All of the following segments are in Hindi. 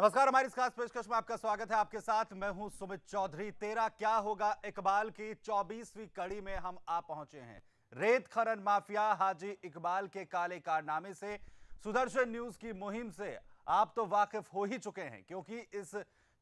नमस्कार, हमारी इस खास पेशकश में आपका स्वागत है। आपके साथ मैं हूं सुमित चौधरी। तेरा क्या होगा इकबाल की 24वीं कड़ी में हम आ पहुंचे हैं। रेत खनन माफिया हाजी इकबाल के काले कारनामे से सुदर्शन न्यूज की मुहिम से आप तो वाकिफ हो ही चुके हैं, क्योंकि इस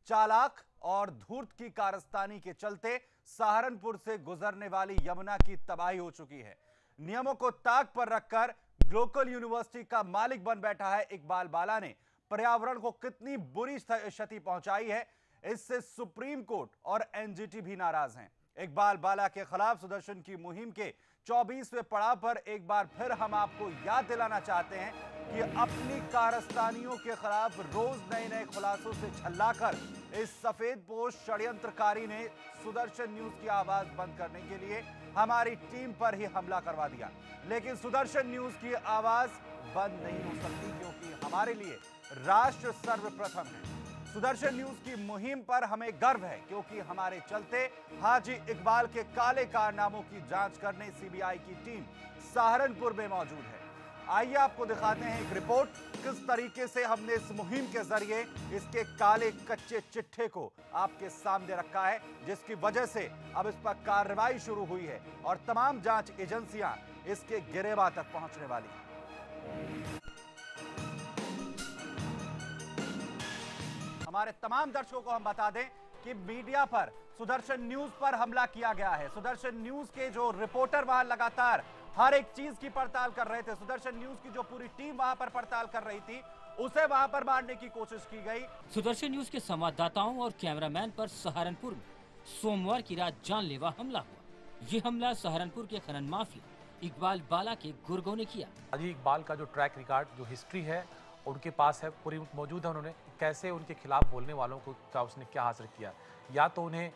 चालाक और धूर्त की कारस्तानी के चलते सहारनपुर से गुजरने वाली यमुना की तबाही हो चुकी है। नियमों को ताक पर रखकर लोकल यूनिवर्सिटी का मालिक बन बैठा है इकबाल बाला ने पर्यावरण को कितनी बुरी क्षति पहुंचाई है, इससे सुप्रीम कोर्ट और एनजीटी भी नाराज हैं। इकबाल बाला के खिलाफ सुदर्शन की मुहिम के 24वें पड़ाव पर एक बार फिर हम आपको याद दिलाना चाहते हैं कि अपनी कारस्तानियों के खिलाफ रोज नए नए खुलासों से झल्लाकर इस सफेदपोश षड्यंत्रकारी ने सुदर्शन न्यूज की आवाज बंद करने के लिए हमारी टीम पर ही हमला करवा दिया। लेकिन सुदर्शन न्यूज की आवाज बंद नहीं हो सकती, क्योंकि हमारे लिए राष्ट्र सर्वप्रथम है। सुदर्शन न्यूज की मुहिम पर हमें गर्व है, क्योंकि हमारे चलते हाजी इकबाल के काले कारनामों की जांच करने सीबीआई की टीम सहारनपुर में मौजूद है। आइए आपको दिखाते हैं एक रिपोर्ट, किस तरीके से हमने इस मुहिम के जरिए इसके काले कच्चे चिट्ठे को आपके सामने रखा है, जिसकी वजह से अब इस पर कार्रवाई शुरू हुई है और तमाम जांच एजेंसियां इसके गिरेबान तक पहुंचने वाली हैं। हमारे तमाम दर्शकों को हम बता दें कि मीडिया पर सुदर्शन न्यूज पर हमला किया गया है। सुदर्शन न्यूज के जो रिपोर्टर वहां लगातार हर एक चीज की पड़ताल कर रहे थे, सुदर्शन न्यूज की जो पूरी टीम वहां पर पड़ताल कर रही थी, उसे वहां पर मारने की कोशिश की गई। सुदर्शन न्यूज के संवाददाताओं और कैमरामैन पर सहारनपुर में सोमवार की रात जानलेवा हमला हुआ। ये हमला सहारनपुर के खनन माफिया इकबाल बाला के गुर्गों ने किया। हाजी इकबाल का जो ट्रैक रिकॉर्ड, जो हिस्ट्री है उनके पास है, पूरी मौजूद है। उन्होंने कैसे उनके खिलाफ बोलने वालों को उसने क्या हासिल किया, या तो उन्हें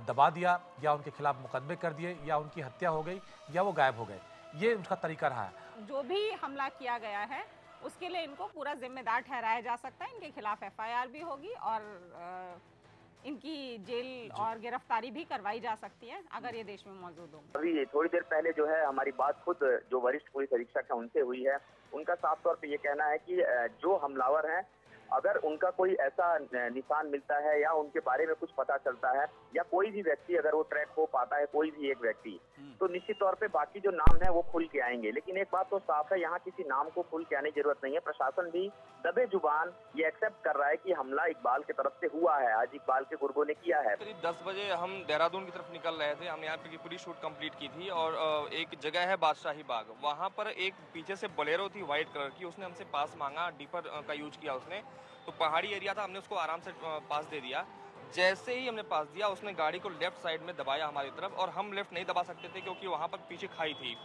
दबा दिया, या उनके खिलाफ मुकदमे कर दिए, या उनकी हत्या हो गई, या वो गायब हो गए। ये उनका तरीका रहा है। जो भी हमला किया गया है उसके लिए इनको पूरा जिम्मेदार ठहराया जा सकता है। इनके खिलाफ एफआईआर भी होगी और इनकी जेल और गिरफ्तारी भी करवाई जा सकती है अगर ये देश में मौजूद हो। अभी थोड़ी देर पहले जो है हमारी बात खुद जो वरिष्ठ पुलिस अधीक्षक है उनसे हुई है। उनका साफ तौर पे ये कहना है कि जो हमलावर हैं, अगर उनका कोई ऐसा निशान मिलता है या उनके बारे में कुछ पता चलता है, या कोई भी व्यक्ति अगर वो ट्रैक हो पाता है, कोई भी एक व्यक्ति, तो निश्चित तौर पे बाकी जो नाम है वो खुल के आएंगे। लेकिन एक बात तो साफ है, यहाँ किसी नाम को खुल के आने की जरूरत नहीं है। प्रशासन भी दबे जुबान ये एक्सेप्ट कर रहा है कि हमला इकबाल की तरफ से हुआ है, आज इकबाल के गुर्गों ने किया है। करीब 10 बजे हम देहरादून की तरफ निकल रहे थे। हमने यहाँ पे पूरी शूट कंप्लीट की थी और एक जगह है बादशाही बाग, वहाँ पर एक पीछे से बोलेरो थी व्हाइट कलर की, उसने हमसे पास मांगा, डीपर का यूज किया उसने, तो पहाड़ी एरिया था, हमने उसको आराम से पास दे दिया। जैसे ही हमने पास दिया, उसने गाड़ी को लेफ्ट साइड में दबाया हमारी तरफ, और हम लेफ्ट नहीं दबा सकते थे क्योंकि वहाँ पर पीछे खाई थी।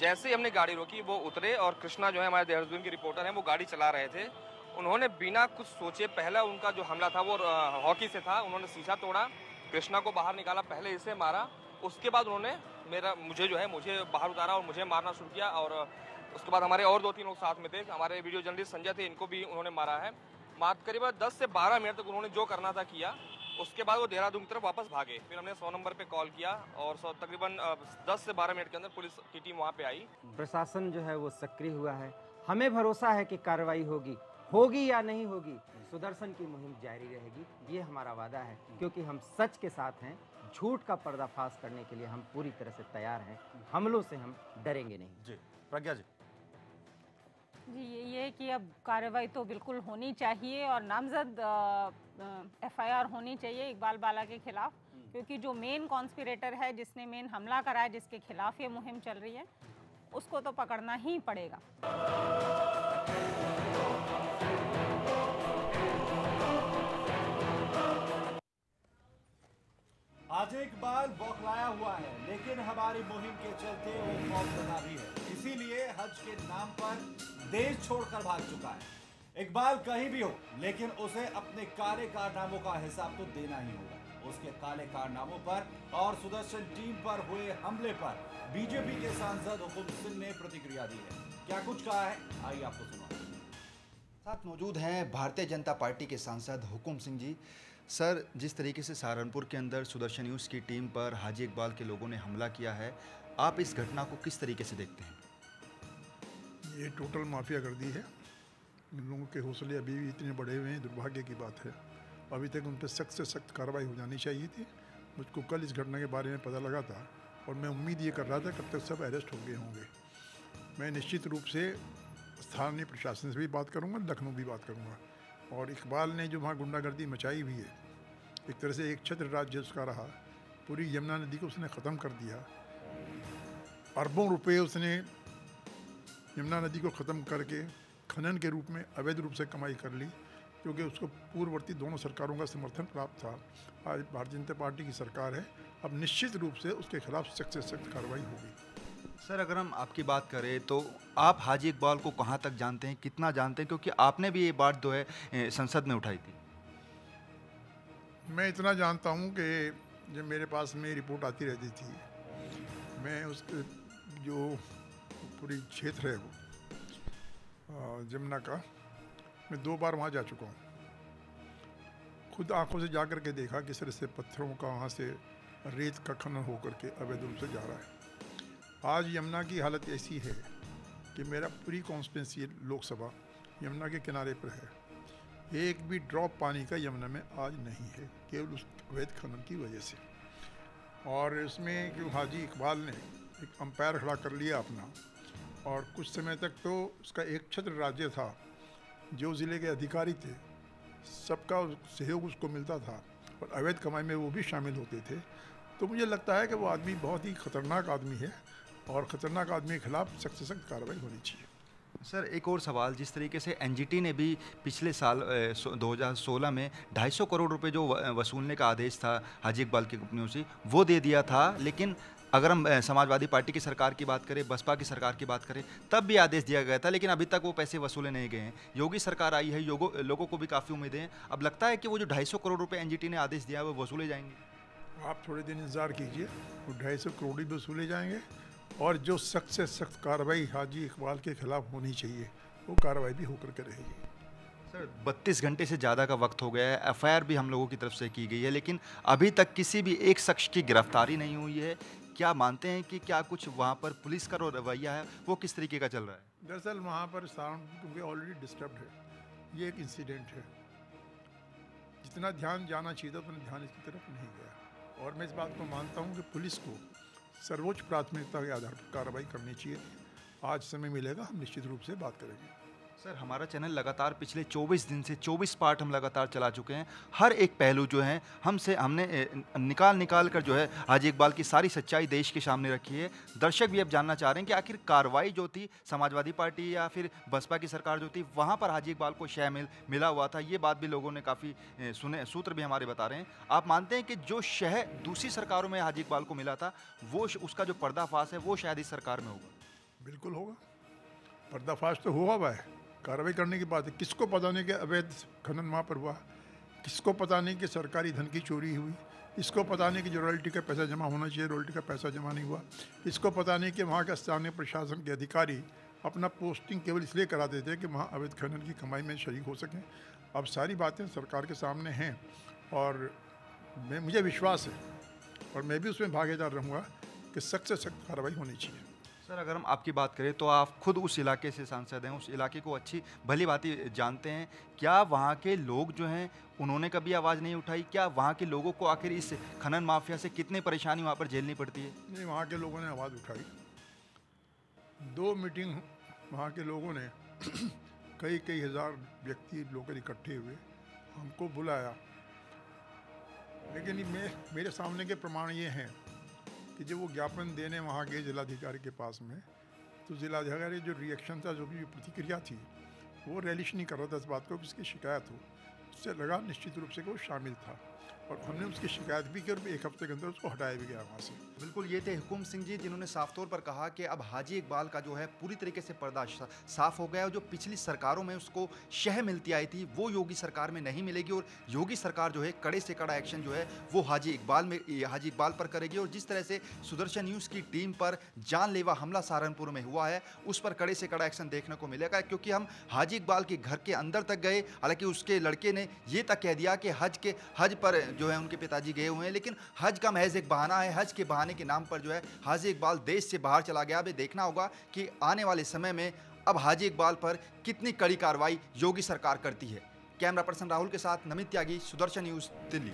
जैसे ही हमने गाड़ी रोकी, वो उतरे, और कृष्णा जो है हमारे देहरादून के रिपोर्टर हैं, वो गाड़ी चला रहे थे। उन्होंने बिना कुछ सोचे, पहला उनका जो हमला था वो हॉकी से था, उन्होंने शीशा तोड़ा, कृष्णा को बाहर निकाला, पहले इसे मारा, उसके बाद उन्होंने मुझे बाहर उतारा और मुझे मारना शुरू किया। और उसके बाद हमारे और 2-3 लोग साथ में थे, हमारे वीडियो जर्नलिस्ट संजय थे, इनको भी उन्होंने मारा है। करीब 10 से 12 मिनट तक उन्होंने जो करना था किया। उसके बाद वो देहरादून की तरफ वापस भागे। फिर हमने 100 नंबर पे कॉल किया और तकरीबन 10 से 12 मिनट के अंदर पुलिस की टीम वहाँ पे आई। प्रशासन जो है वो सक्रिय हुआ है। हमें भरोसा है कि कार्रवाई होगी या नहीं होगी, सुदर्शन की मुहिम जारी रहेगी, ये हमारा वादा है, क्योंकि हम सच के साथ हैं। झूठ का पर्दाफाश करने के लिए हम पूरी तरह से तैयार हैं। हमलों से हम डरेंगे नहीं। जी प्रज्ञा जी। जी, ये है कि अब कार्रवाई तो बिल्कुल होनी चाहिए और नामजद एफआईआर होनी चाहिए इकबाल बाला के खिलाफ, क्योंकि जो मेन कॉन्स्पिरेटर है, जिसने मेन हमला करा है, जिसके खिलाफ ये मुहिम चल रही है, उसको तो पकड़ना ही पड़ेगा। आज इकबाल बौखलाया हुआ है, लेकिन हमारी मुहिम के चलते वो खौफजदा भी है। इसीलिए हज के नाम पर देश छोड़कर भाग चुका है। इकबाल कहीं भी हो, लेकिन उसे अपने काले कारनामों का हिसाब तो देना ही होगा। उसके काले कारनामों पर और सुदर्शन टीम पर हुए हमले पर बीजेपी के सांसद हुकुम सिंह ने प्रतिक्रिया दी है। क्या कुछ कहा है, आइए आपको सुनाते हैं। साथ मौजूद हैं भारतीय जनता पार्टी के सांसद हुकुम सिंह जी। सर, जिस तरीके से सहारनपुर के अंदर सुदर्शन न्यूज़ की टीम पर हाजी इकबाल के लोगों ने हमला किया है, आप इस घटना को किस तरीके से देखते हैं? ये टोटल माफिया गर्दी है। उन लोगों के हौसले अभी भी इतने बढ़े हुए हैं, दुर्भाग्य की बात है। अभी तक उन पर सख्त से सख्त कार्रवाई हो जानी चाहिए थी। मुझको कल इस घटना के बारे में पता लगा था और मैं उम्मीद ये कर रहा था कब तक सब अरेस्ट हो गए होंगे। मैं निश्चित रूप से स्थानीय प्रशासन से भी बात करूंगा, लखनऊ भी बात करूंगा। और इकबाल ने जो वहाँ गुंडागर्दी मचाई हुई है, एक तरह से एक छत्र राज्य उसका रहा, पूरी यमुना नदी को उसने ख़त्म कर दिया। अरबों रुपए उसने यमुना नदी को ख़त्म करके खनन के रूप में अवैध रूप से कमाई कर ली, क्योंकि उसको पूर्ववर्ती दोनों सरकारों का समर्थन प्राप्त था। आज भारतीय जनता पार्टी की सरकार है, अब निश्चित रूप से उसके खिलाफ सख्त से सख्त कार्रवाई होगी। सर, अगर हम आपकी बात करें तो आप हाजी इकबाल को कहाँ तक जानते हैं, कितना जानते हैं, क्योंकि आपने भी ये बात जो है संसद में उठाई थी। मैं इतना जानता हूँ कि जब मेरे पास में रिपोर्ट आती रहती थी, मैं उसके जो पूरी क्षेत्र है वो जमुना का, मैं 2 बार वहाँ जा चुका हूँ। खुद आंखों से जा कर के देखा किस तरह से पत्थरों का वहाँ से रेत का खनन होकर के अवैध रूप से जा रहा है। आज यमुना की हालत ऐसी है कि मेरा पूरी कॉन्स्टिट्यूंसी लोकसभा यमुना के किनारे पर है। एक भी ड्रॉप पानी का यमुना में आज नहीं है, केवल उस अवैध खनन की वजह से। और इसमें जो हाजी इकबाल ने एक अंपायर खड़ा कर लिया अपना, और कुछ समय तक तो उसका एक छत्र राज्य था, जो ज़िले के अधिकारी थे सबका सहयोग उसको मिलता था और अवैध कमाई में वो भी शामिल होते थे। तो मुझे लगता है कि वो आदमी बहुत ही ख़तरनाक आदमी है और ख़तरनाक आदमी के खिलाफ सख्त से सख्त कार्रवाई होनी चाहिए। सर, एक और सवाल, जिस तरीके से एनजीटी ने भी पिछले साल 2016 में 250 करोड़ रुपए जो वसूलने का आदेश था हाजी इकबाल की कंपनियों से, वो दे दिया था। लेकिन अगर हम समाजवादी पार्टी की सरकार की बात करें, बसपा की सरकार की बात करें, तब भी आदेश दिया गया था, लेकिन अभी तक वो पैसे वसूले नहीं गए हैं। योगी सरकार आई है, लोगों को भी काफ़ी उम्मीदें हैं। अब लगता है कि वो जो 250 करोड़ रुपए एनजीटी ने आदेश दिया है वो वसूले जाएंगे। आप थोड़े दिन इंतज़ार कीजिए, वो 250 करोड़ भी वसूले जाएंगे और जो सख्त से सख्त कार्रवाई हाजी इकबाल के खिलाफ होनी चाहिए वो कार्रवाई भी होकर के रहेगी। सर, 32 घंटे से ज़्यादा का वक्त हो गया है, एफआईआर भी हम लोगों की तरफ से की गई है, लेकिन अभी तक किसी भी एक शख्स की गिरफ्तारी नहीं हुई है। क्या मानते हैं कि क्या कुछ वहाँ पर पुलिस का रवैया है वो किस तरीके का चल रहा है? दरअसल वहाँ पर क्योंकि ऑलरेडी डिस्टर्ब्ड है, ये एक इंसिडेंट है। जितना ध्यान जाना चाहिए था उतना ध्यान इसकी तरफ नहीं गया, और मैं इस बात को मानता हूँ कि पुलिस को सर्वोच्च प्राथमिकता के आधार पर कार्रवाई करनी चाहिए। आज समय मिलेगा, हम निश्चित रूप से बात करेंगे। सर, हमारा चैनल लगातार पिछले 24 दिन से 24 पार्ट हम लगातार चला चुके हैं। हर एक पहलू जो है हमने निकाल कर जो है हाजी इकबाल की सारी सच्चाई देश के सामने रखी है। दर्शक भी अब जानना चाह रहे हैं कि आखिर कार्रवाई जो थी समाजवादी पार्टी या फिर बसपा की सरकार जो थी, वहाँ पर हाजी इकबाल को शह मिला हुआ था। ये बात भी लोगों ने काफ़ी सुने, सूत्र भी हमारे बता रहे हैं। आप मानते हैं कि जो शह दूसरी सरकारों में हाजी इकबाल को मिला था, वो उसका जो पर्दाफाश है वो शायद इस सरकार में होगा? बिल्कुल होगा, पर्दाफाश तो हुआ है, कार्रवाई करने की बात है। किसको पता नहीं कि अवैध खनन वहाँ पर हुआ, किसको पता नहीं कि सरकारी धन की चोरी हुई, इसको पता नहीं कि जो रॉयल्टी का पैसा जमा होना चाहिए रॉयल्टी का पैसा जमा नहीं हुआ, इसको पता नहीं कि वहाँ के स्थानीय प्रशासन के अधिकारी अपना पोस्टिंग केवल इसलिए करा देते हैं कि वहाँ अवैध खनन की कमाई में शरीक हो सकें। अब सारी बातें सरकार के सामने हैं और मुझे विश्वास है और मैं भी उसमें भागीदार रहूँगा कि सख्त से सख्त कार्रवाई होनी चाहिए। सर, अगर हम आपकी बात करें तो आप खुद उस इलाके से सांसद हैं, उस इलाके को अच्छी भली भांति जानते हैं। क्या वहाँ के लोग जो हैं उन्होंने कभी आवाज़ नहीं उठाई? क्या वहाँ के लोगों को आखिर इस खनन माफिया से कितनी परेशानी वहाँ पर झेलनी पड़ती है? नहीं, वहाँ के लोगों ने आवाज़ उठाई। 2 मीटिंग वहाँ के लोगों ने कई हज़ार व्यक्ति लोग इकट्ठे हुए, हमको बुलाया, लेकिन मेरे सामने के प्रमाण ये हैं कि जब वो ज्ञापन देने वहाँ गए जिलाधिकारी के पास में, तो जिलाधिकारी जो रिएक्शन था, जो भी प्रतिक्रिया थी, वो रेलिश नहीं कर रहा था इस बात को कि उसकी शिकायत हो। उससे लगा निश्चित रूप से कि वो शामिल था और हमने उसकी शिकायत भी की और 1 हफ्ते के अंदर उसको हटाया भी गया वहाँ से। बिल्कुल, ये थे हुकुम सिंह जी, जिन्होंने साफ तौर पर कहा कि अब हाजी इकबाल का जो है पूरी तरीके से पर्दा साफ हो गया है। जो पिछली सरकारों में उसको शह मिलती आई थी वो योगी सरकार में नहीं मिलेगी और योगी सरकार जो है कड़े से कड़ा एक्शन जो है वो हाजी इकबाल पर करेगी। और जिस तरह से सुदर्शन न्यूज़ की टीम पर जानलेवा हमला सहारनपुर में हुआ है, उस पर कड़े से कड़ा एक्शन देखने को मिलेगा, क्योंकि हम हाजी इकबाल के घर के अंदर तक गए। हालांकि उसके लड़के ने ये तक कह दिया कि हज पर जो है उनके पिताजी गए हुए हैं, लेकिन हज का महज एक बहाना है। हज के बहाने के नाम पर जो है हाजी इकबाल देश से बाहर चला गया। अब देखना होगा कि आने वाले समय में अब हाजी इकबाल पर कितनी कड़ी कार्रवाई योगी सरकार करती है। कैमरा पर्सन राहुल के साथ नमित त्यागी, सुदर्शन न्यूज, दिल्ली।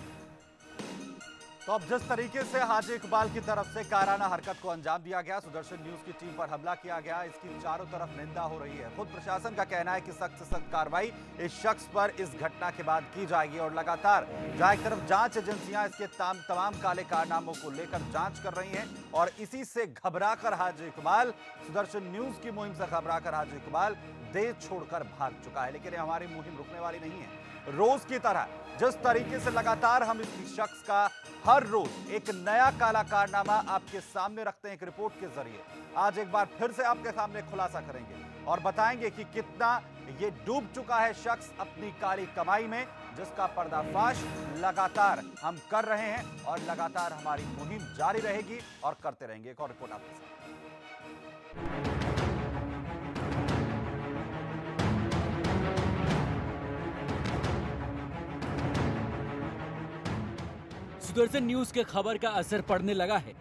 तो अब जिस तरीके से हाजी इकबाल की तरफ से कायराना हरकत को अंजाम दिया गया, सुदर्शन न्यूज की टीम पर हमला किया गया, इसकी चारों तरफ निंदा हो रही है। खुद प्रशासन का कहना है कि सख्त से सख्त कार्रवाई इस शख्स पर इस घटना के बाद की जाएगी और लगातार जहां एक तरफ जांच एजेंसियां इसके तमाम काले कारनामों को लेकर जांच कर रही हैं और इसी से घबराकर हाजी इकबाल, सुदर्शन न्यूज की मुहिम से घबराकर हाजी इकबाल देश छोड़कर भाग चुका है। लेकिन हमारी मुहिम रुकने वाली नहीं है। रोज की तरह जिस तरीके से लगातार हम इस शख्स का हर रोज एक नया काला कारनामा आपके सामने रखते हैं एक रिपोर्ट के जरिए, आज एक बार फिर से आपके सामने खुलासा करेंगे और बताएंगे कि कितना ये डूब चुका है शख्स अपनी काली कमाई में, जिसका पर्दाफाश लगातार हम कर रहे हैं और लगातार हमारी मुहिम जारी रहेगी और करते रहेंगे। एक और रिपोर्ट आपके साथ। सुदर्शन न्यूज के खबर का असर पड़ने लगा है।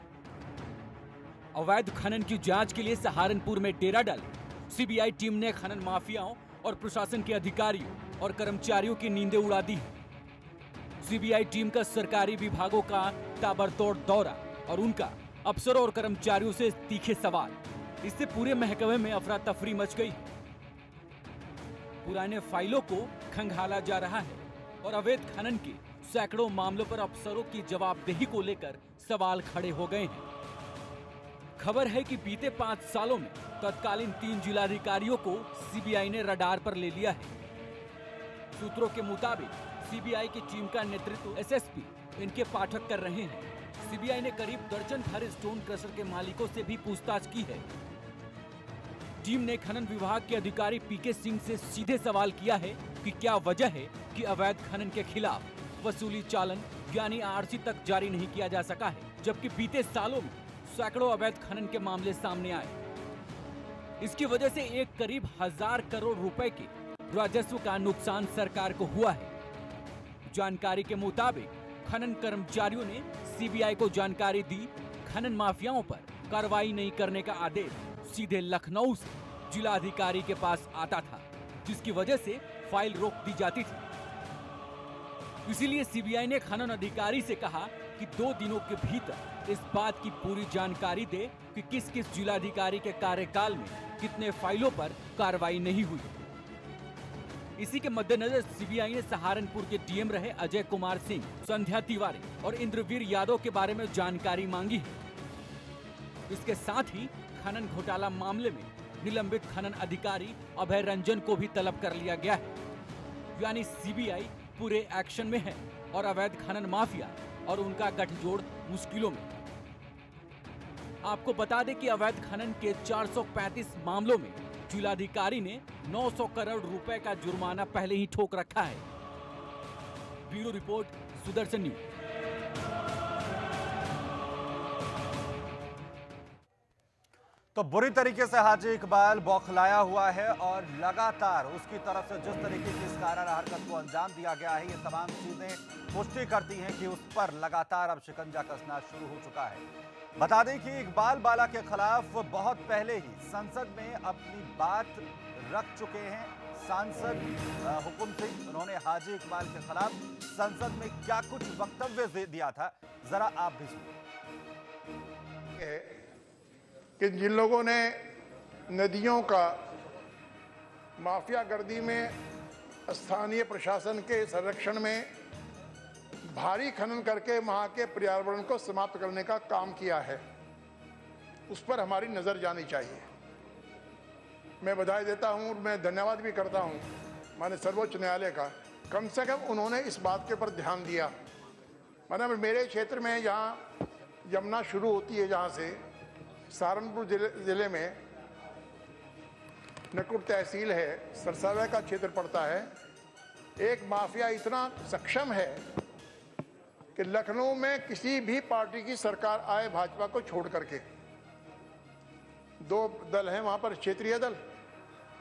अवैध खनन की जांच के लिए सहारनपुर में डेरा डाले सीबीआई टीम ने खनन माफियाओं और प्रशासन के अधिकारियों और कर्मचारियों की नींदें उड़ा दी। सीबीआई टीम का सरकारी विभागों का ताबड़तोड़ दौरा और उनका अफसरों और कर्मचारियों से तीखे सवाल, इससे पूरे महकमे में अफरा तफरी मच गई। पुराने फाइलों को खंगाला जा रहा है और अवैध खनन के सैकड़ों मामलों पर अफसरों की जवाबदेही को लेकर सवाल खड़े हो गए हैं। खबर है कि बीते 5 सालों में तत्कालीन 3 जिलाधिकारियों को सीबीआई ने रडार पर ले लिया है। सूत्रों के मुताबिक सीबीआई की टीम का नेतृत्व एसएसपी इनके पाठक कर रहे हैं। सीबीआई ने करीब दर्जन भर स्टोन क्रशर के मालिकों से भी पूछताछ की है। टीम ने खनन विभाग के अधिकारी पीके सिंह से सीधे सवाल किया है कि क्या वजह है कि अवैध खनन के खिलाफ वसूली चालन यानी आरसी तक जारी नहीं किया जा सका है, जबकि बीते सालों में सैकड़ों अवैध खनन के मामले सामने आए। इसकी वजह से एक करीब 1000 करोड़ रुपए के राजस्व का नुकसान सरकार को हुआ है। जानकारी के मुताबिक खनन कर्मचारियों ने सीबीआई को जानकारी दी। खनन माफियाओं पर कार्रवाई नहीं करने का आदेश सीधे लखनऊ से जिलाधिकारी के पास आता था, जिसकी वजह से फाइल रोक दी जाती थी। इसीलिए सीबीआई ने खनन अधिकारी से कहा कि 2 दिनों के भीतर इस बात की पूरी जानकारी दे कि किस किस जिलाधिकारी के कार्यकाल में कितने फाइलों पर कार्रवाई नहीं हुई। इसी के मद्देनजर सीबीआई ने सहारनपुर के डीएम रहे अजय कुमार सिंह, संध्या तिवारी और इंद्रवीर यादव के बारे में जानकारी मांगी है। इसके साथ ही खनन घोटाला मामले में निलंबित खनन अधिकारी अभय रंजन को भी तलब कर लिया गया है। यानी सीबीआई पूरे एक्शन में है और अवैध खनन माफिया और उनका गठजोड़ मुश्किलों में। आपको बता दें कि अवैध खनन के 435 मामलों में जिलाधिकारी ने 900 करोड़ रुपए का जुर्माना पहले ही ठोक रखा है। Bureau report, Sudarshan news. तो बुरी तरीके से हाजी इकबाल बौखलाया हुआ है और लगातार उसकी तरफ से जिस तरीके की इस कायराना हरकत को अंजाम दिया गया है, ये तमाम चीजें पुष्टि करती हैं कि उस पर लगातार अब शिकंजा कसना शुरू हो चुका है। बता दें कि इकबाल बाला के खिलाफ बहुत पहले ही संसद में अपनी बात रख चुके हैं सांसद हुकुम सिंह। उन्होंने हाजी इकबाल के खिलाफ संसद में क्या कुछ वक्तव्य दिया था, जरा आप भी सुनिए। कि जिन लोगों ने नदियों का माफिया गर्दी में स्थानीय प्रशासन के संरक्षण में भारी खनन करके वहाँ के पर्यावरण को समाप्त करने का काम किया है, उस पर हमारी नज़र जानी चाहिए। मैं बधाई देता हूँ और मैं धन्यवाद भी करता हूँ माननीय सर्वोच्च न्यायालय का, कम से कम उन्होंने इस बात के ऊपर ध्यान दिया। मतलब मेरे क्षेत्र में जहाँ यमुना शुरू होती है, जहाँ से सहारनपुर जिले में नकुट तहसील है, सरसावा का क्षेत्र पड़ता है, एक माफिया इतना सक्षम है कि लखनऊ में किसी भी पार्टी की सरकार आए भाजपा को छोड़ करके, 2 दल हैं वहाँ पर, क्षेत्रीय दल,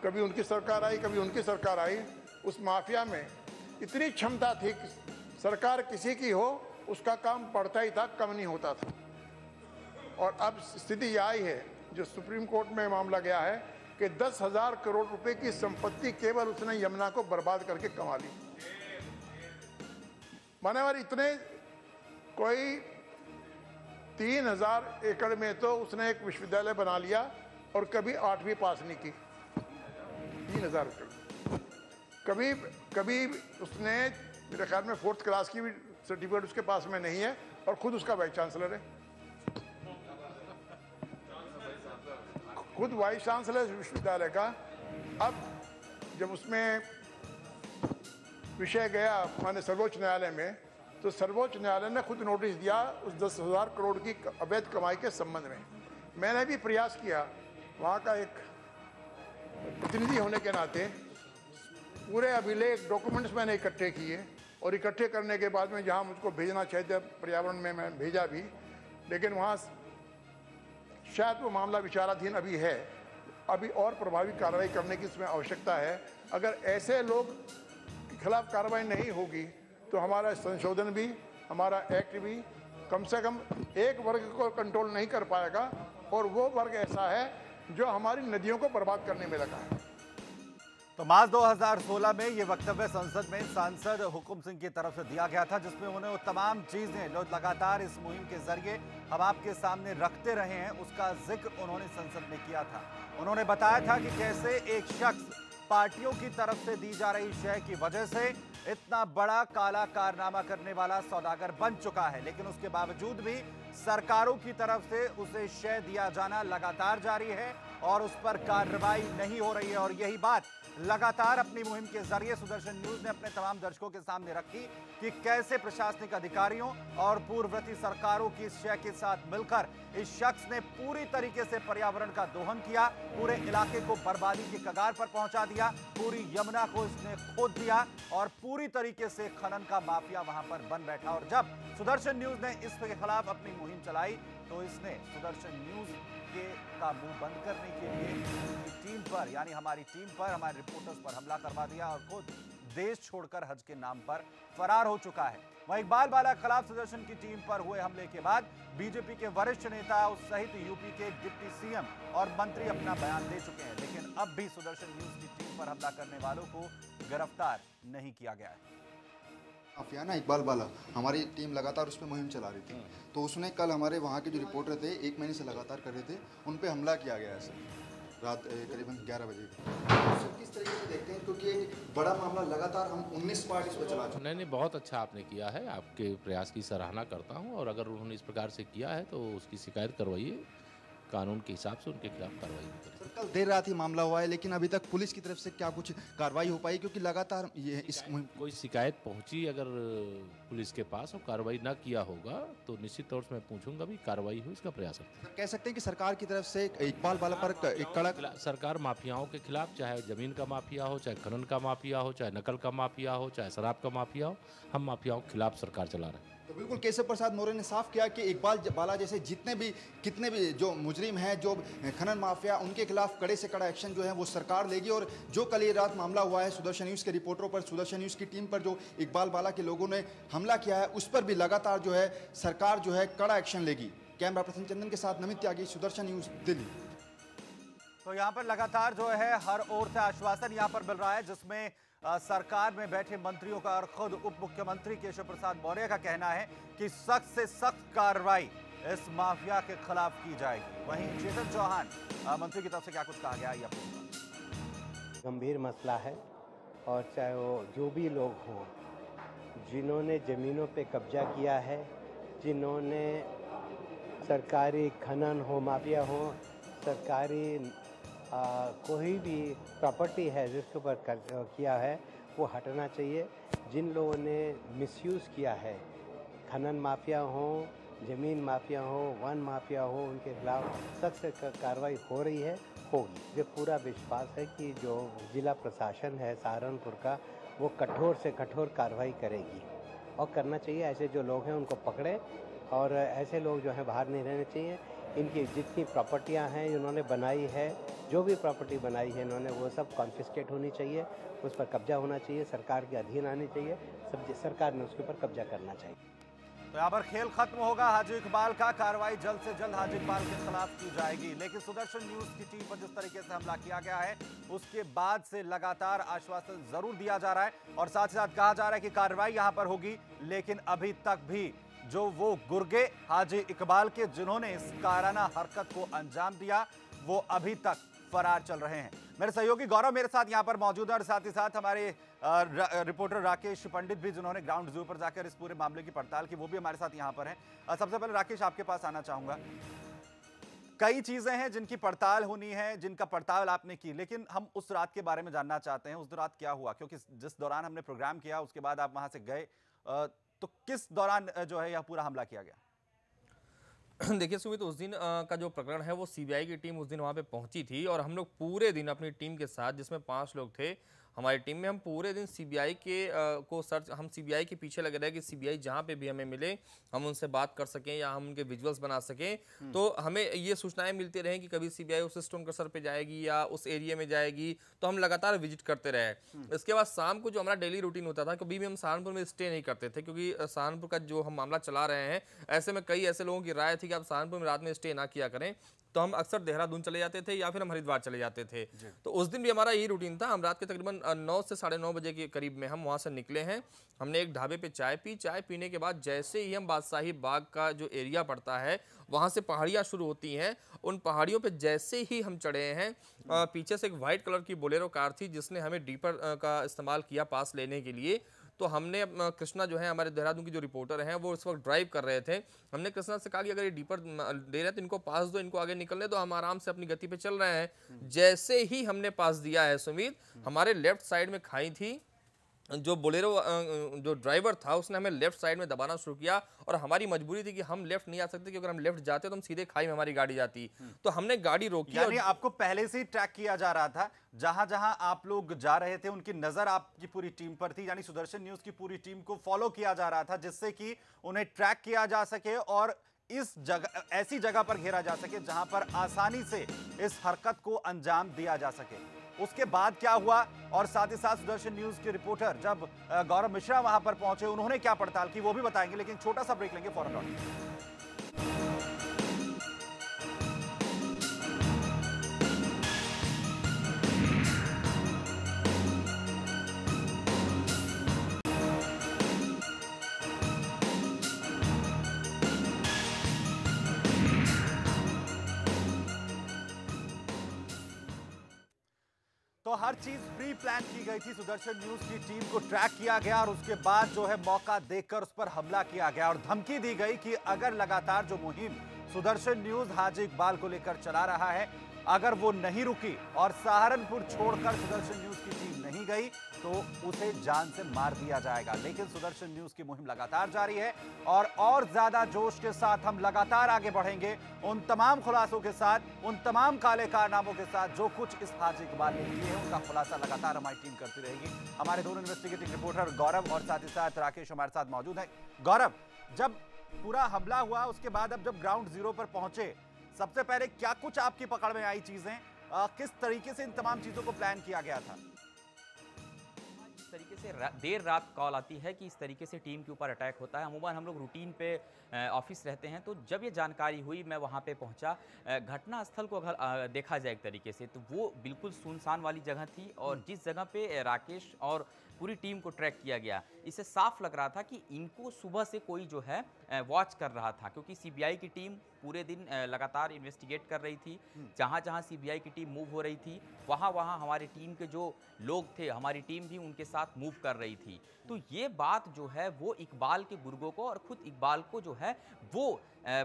कभी उनकी सरकार आई कभी उनकी सरकार आई, उस माफिया में इतनी क्षमता थी कि सरकार किसी की हो उसका काम पड़ता ही था, कम नहीं होता था। और अब स्थिति यह आई है जो सुप्रीम कोर्ट में मामला गया है कि 10,000 करोड़ रुपए की संपत्ति केवल उसने यमुना को बर्बाद करके कमा ली। मान्यवर, इतने कोई 3,000 एकड़ में तो उसने एक विश्वविद्यालय बना लिया और कभी 8वीं पास नहीं की। 3,000 एकड़। कभी उसने, मेरे ख्याल में 4th क्लास की भी सर्टिफिकेट उसके पास में नहीं है और खुद उसका वाइस चांसलर है, खुद वाइस चांसलर विश्वविद्यालय का। अब जब उसमें विषय गया माने सर्वोच्च न्यायालय में, तो सर्वोच्च न्यायालय ने खुद नोटिस दिया उस 10,000 करोड़ की अवैध कमाई के संबंध में। मैंने भी प्रयास किया वहाँ का एक प्रतिनिधि होने के नाते, पूरे अभिलेख डॉक्यूमेंट्स मैंने इकट्ठे किए और इकट्ठे करने के बाद में जहाँ मुझको भेजना चाहिए पर्यावरण में मैं भेजा भी, लेकिन वहाँ शायद वो मामला विचाराधीन अभी है। अभी और प्रभावी कार्रवाई करने की इसमें आवश्यकता है। अगर ऐसे लोग के खिलाफ कार्रवाई नहीं होगी तो हमारा संशोधन भी, हमारा एक्ट भी कम से कम एक वर्ग को कंट्रोल नहीं कर पाएगा, और वो वर्ग ऐसा है जो हमारी नदियों को बर्बाद करने में लगा है। तो मार्च 2016 में ये वक्तव्य संसद में सांसद हुकुम सिंह की तरफ से दिया गया था, जिसमें उन्हें वो तमाम चीजें जो लगातार इस मुहिम के जरिए हम आपके सामने रखते रहे हैं उसका जिक्र उन्होंने संसद में किया था। उन्होंने बताया था कि कैसे एक शख्स पार्टियों की तरफ से दी जा रही शय की वजह से इतना बड़ा काला कारनामा करने वाला सौदागर बन चुका है, लेकिन उसके बावजूद भी सरकारों की तरफ से उसे शय दिया जाना लगातार जारी है और उस पर कार्रवाई नहीं हो रही है। और यही बात लगातार अपनी मुहिम के जरिए सुदर्शन न्यूज ने अपने तमाम दर्शकों के सामने रखी कि कैसे प्रशासनिक अधिकारियों और पूर्ववर्ती सरकारों की शय के साथ मिलकर इस शख्स ने पूरी तरीके से पर्यावरण का दोहन किया, पूरे इलाके को बर्बादी के कगार पर पहुंचा दिया, पूरी यमुना को इसने खोद दिया और पूरी तरीके से खनन का माफिया वहां पर बन बैठा। और जब सुदर्शन न्यूज ने इसके खिलाफ अपनी मुहिम चलाई तो इसने सुदर्शन न्यूज का मुंह बंद करने के लिए उनकी टीम पर, यानी हमारी टीम पर, हमारे रिपोर्टर्स पर हमला करवा दिया और खुद देश छोड़कर हज के नाम पर फरार हो चुका है। वहीं इकबाल बाला के खिलाफ सुदर्शन की टीम पर हुए हमले के बाद बीजेपी के वरिष्ठ नेता सहित यूपी के डिप्टी सीएम और मंत्री अपना बयान दे चुके हैं, लेकिन अब भी सुदर्शन न्यूज की टीम पर हमला करने वालों को गिरफ्तार नहीं किया गया है। माफिया ना इकबाल बाला, हमारी टीम लगातार उस पर मुहिम चला रही थी, तो उसने कल हमारे वहाँ के जो रिपोर्टर थे 1 महीने से लगातार कर रहे थे, उन पे हमला किया गया है सर, रात करीबन 11 बजे। सर किस तरीके से देखते हैं, क्योंकि एक बड़ा मामला लगातार हम 19 पार्ट इस पर चला चुके हैं। नहीं, बहुत अच्छा आपने किया है, आपके प्रयास की सराहना करता हूँ, और अगर उन्होंने इस प्रकार से किया है तो उसकी शिकायत करवाइए, कानून के हिसाब से उनके खिलाफ कार्रवाई करें। सर कल देर रात ही मामला हुआ है, लेकिन अभी तक पुलिस की तरफ से क्या कुछ कार्रवाई हो पाई, क्योंकि लगातार ये इस कोई शिकायत पहुंची अगर पुलिस के पास और कार्रवाई ना किया होगा तो निश्चित तौर से मैं पूछूंगा भी कार्रवाई हो, इसका प्रयास करते हैं। कह सकते हैं कि सरकार की तरफ से इकबाल बाला पर एक कड़क, सरकार माफियाओं के खिलाफ, चाहे जमीन का माफिया हो, चाहे खनन का माफिया हो, चाहे नकल का माफिया हो, चाहे शराब का माफिया हो, हम माफियाओं के खिलाफ सरकार चला रहे हैं। तो बिल्कुल केशव प्रसाद मौर्य ने साफ किया कि इकबाल बाला जैसे कितने भी जो मुजरिम हैं, जो खनन माफिया, उनके खिलाफ कड़े से कड़ा एक्शन जो है वो सरकार लेगी। और जो कल ये रात मामला हुआ है सुदर्शन न्यूज़ के रिपोर्टरों पर, सुदर्शन न्यूज़ की टीम पर जो इकबाल बाला के लोगों ने हमला किया है, उस पर भी लगातार जो है सरकार जो है कड़ा एक्शन लेगी। कैमरा पर्सन चंदन के साथ नमित त्यागी, सुदर्शन न्यूज़, दिल्ली। तो यहाँ पर लगातार जो है हर ओर से आश्वासन यहाँ पर मिल रहा है, जिसमें सरकार में बैठे मंत्रियों का और खुद उप मुख्यमंत्री केशव प्रसाद मौर्य का कहना है कि सख्त से सख्त कार्रवाई इस माफिया के खिलाफ की जाएगी। वहीं चेतन चौहान मंत्री की तरफ से क्या कुछ कहा गया, गंभीर मसला है, और चाहे वो जो भी लोग हों जिन्होंने ज़मीनों पे कब्जा किया है, जिन्होंने सरकारी खनन हो, माफिया हो, सरकारी कोई भी प्रॉपर्टी है जिसके ऊपर किया है वो हटना चाहिए। जिन लोगों ने मिसयूज़ किया है, खनन माफिया हो, ज़मीन माफिया हो, वन माफिया हो, उनके खिलाफ सख्त कार्रवाई हो रही है, होगी। मुझे पूरा विश्वास है कि जो जिला प्रशासन है सहारनपुर का, वो कठोर से कठोर कार्रवाई करेगी और करना चाहिए। ऐसे जो लोग हैं उनको पकड़े और ऐसे लोग जो हैं बाहर नहीं रहने चाहिए। इनकी जितनी प्रॉपर्टियां हैं इन्होंने बनाई है, जो भी प्रॉपर्टी बनाई है इन्होंने, वो सब कॉन्फिस्केट होनी चाहिए, उस पर कब्जा होना चाहिए, सरकार के अधीन आनी चाहिए, सब सरकार ने उसके ऊपर कब्जा करना चाहिए। तो यहाँ पर खेल खत्म होगा हाजी इकबाल का। कार्रवाई जल्द से जल्द हाजी इकबाल के खिलाफ की जाएगी। लेकिन सुदर्शन न्यूज की टीम पर जिस तरीके से हमला किया गया है उसके बाद से लगातार आश्वासन जरूर दिया जा रहा है और साथ ही साथ कहा जा रहा है कि कार्रवाई यहाँ पर होगी, लेकिन अभी तक भी जो वो गुर्गे हाजी इकबाल के जिन्होंने इस कायराना हरकत को अंजाम दिया वो अभी तक फरार चल रहे हैं। मेरे सहयोगी गौरव मेरे साथ यहां पर मौजूद है और साथ ही साथ हमारे रिपोर्टर राकेश पंडित भी, जिन्होंने ग्राउंड जीरो पर जाकर इस पूरे मामले की पड़ताल की, वो भी हमारे साथ यहां पर हैं। सबसे पहले राकेश, आपके पास आना चाहूंगा। कई चीजें हैं जिनकी पड़ताल होनी है, जिनका पड़ताल आपने की, लेकिन हम उस रात के बारे में जानना चाहते हैं। उस रात क्या हुआ, क्योंकि जिस दौरान हमने प्रोग्राम किया उसके बाद आप वहां से गए, तो किस दौरान जो है यह पूरा हमला किया गया? देखिए सुमित, उस दिन का जो प्रकरण है वो सीबीआई की टीम उस दिन वहाँ पे पहुंची थी और हम लोग पूरे दिन अपनी टीम के साथ, जिसमें 5 लोग थे हमारी टीम में, हम पूरे दिन सीबीआई के को सर्च, हम सीबीआई के पीछे लगे रहे कि सीबीआई जहाँ पे भी हमें मिले हम उनसे बात कर सकें या हम उनके विजुअल्स बना सकें। तो हमें ये सूचनाएं मिलती रहें कि कभी सीबीआई उस स्टोन क्रशर पे जाएगी या उस एरिया में जाएगी, तो हम लगातार विजिट करते रहे। इसके बाद शाम को जो हमारा डेली रूटीन होता था, कभी भी हम सहारनपुर में स्टे नहीं करते थे, क्योंकि सहारनपुर का जो हम मामला चला रहे हैं, ऐसे में कई ऐसे लोगों की राय थी कि आप सहारनपुर में रात में स्टे ना किया करें, तो हम अक्सर देहरादून चले जाते थे या फिर हम हरिद्वार चले जाते थे। तो उस दिन भी हमारा यही रूटीन था। हम रात के तकरीबन 9 से 9:30 बजे के करीब में हम वहाँ से निकले हैं। हमने एक ढाबे पे चाय पी। चाय पीने के बाद जैसे ही हम बादशाही बाग का जो एरिया पड़ता है वहाँ से पहाड़ियाँ शुरू होती हैं, उन पहाड़ियों पे जैसे ही हम चढ़े हैं, पीछे से एक वाइट कलर की बोलेरो कार थी जिसने हमें डीपर का इस्तेमाल किया पास लेने के लिए। तो हमने कृष्णा जो है हमारे देहरादून की जो रिपोर्टर हैं वो इस वक्त ड्राइव कर रहे थे, हमने कृष्णा से कहा कि अगर ये डीपर दे रहे हैं तो इनको पास दो, इनको आगे निकलने दो, हम आराम से अपनी गति पे चल रहे हैं। जैसे ही हमने पास दिया है सुमित, हमारे लेफ्ट साइड में खाई थी, जो बोलेरो जो ड्राइवर था उसने हमें लेफ्ट साइड में दबाना शुरू किया और हमारी मजबूरी थी कि हम लेफ्ट नहीं आ सकते, क्योंकि अगर हम लेफ्ट जाते तो हम सीधे खाई में हमारी गाड़ी जाती। तो हमने गाड़ी रोकी। यानी आपको पहले से ही ट्रैक किया जा रहा था, जहां जहां आप लोग जा रहे थे उनकी नजर आपकी पूरी टीम पर थी, यानी सुदर्शन न्यूज की पूरी टीम को फॉलो किया जा रहा था, जिससे कि उन्हें ट्रैक किया जा सके और इस जगह, ऐसी जगह पर घेरा जा सके जहां पर आसानी से इस हरकत को अंजाम दिया जा सके। उसके बाद क्या हुआ, और साथ ही साथ सुदर्शन न्यूज के रिपोर्टर जब गौरव मिश्रा वहां पर पहुंचे, उन्होंने क्या पड़ताल की वो भी बताएंगे, लेकिन छोटा सा ब्रेक लेंगे, फौरन लौटेंगे। तो हर चीज प्री प्लान की गई थी, सुदर्शन न्यूज की टीम को ट्रैक किया गया और उसके बाद जो है मौका देखकर उस पर हमला किया गया और धमकी दी गई कि अगर लगातार जो मुहिम सुदर्शन न्यूज हाजी इकबाल को लेकर चला रहा है, अगर वो नहीं रुकी और सहारनपुर छोड़कर सुदर्शन न्यूज की टीम नहीं गई तो उसे जान से मार दिया जाएगा। लेकिन सुदर्शन न्यूज की मुहिम लगातार जारी है और ज्यादा जोश के साथ हम लगातार आगे बढ़ेंगे उन तमाम खुलासों के साथ, उन तमाम काले कारनामों के साथ जो कुछ इस हाजी इकबाल ने किए हैं, उनका खुलासा लगातार हमारी टीम करती रहेगी। हमारे दोनों इन्वेस्टिगेटिव रिपोर्टर गौरव और साथ ही साथ राकेश हमारे साथ मौजूद हैं। गौरव, जब पूरा हमला हुआ उसके बाद अब जब ग्राउंड जीरो पर पहुंचे, सबसे पहले क्या कुछ आपकी पकड़ में आई चीजें, किस तरीके से इन तमाम चीजों को प्लान किया गया था? इस तरीके से देर रात कॉल आती है कि इस तरीके से टीम के ऊपर अटैक होता है। अमूमन हम लोग रूटीन पे ऑफिस रहते हैं, तो जब ये जानकारी हुई मैं वहाँ पे पहुँचा। घटना स्थल को अगर देखा जाए एक तरीके से तो वो बिल्कुल सुनसान वाली जगह थी और जिस जगह पे राकेश और पूरी टीम को ट्रैक किया गया, इससे साफ लग रहा था कि इनको सुबह से कोई जो है वॉच कर रहा था, क्योंकि सीबीआई की टीम पूरे दिन लगातार इन्वेस्टिगेट कर रही थी। जहाँ जहाँ सीबीआई की टीम मूव हो रही थी वहाँ वहाँ हमारी टीम के जो लोग थे, हमारी टीम भी उनके साथ मूव कर रही थी। तो ये बात जो है वो इकबाल के गुर्गों को और खुद इकबाल को जो है वो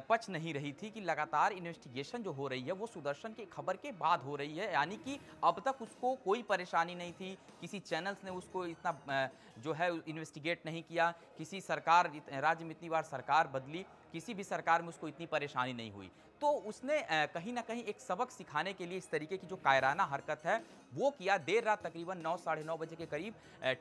पच नहीं रही थी कि लगातार इन्वेस्टिगेशन जो हो रही है वो सुदर्शन की खबर के बाद हो रही है, यानी कि अब तक उसको कोई परेशानी नहीं थी, किसी चैनल्स ने उसको इतना जो है इन्वेस्टिगेट नहीं किया, किसी सरकार, राज्य में इतनी बार सरकार बदली, किसी भी सरकार में उसको इतनी परेशानी नहीं हुई। तो उसने कहीं ना कहीं एक सबक सिखाने के लिए इस तरीके की जो कायराना हरकत है वो किया। देर रात तकरीबन 9 साढ़े 9 बजे के करीब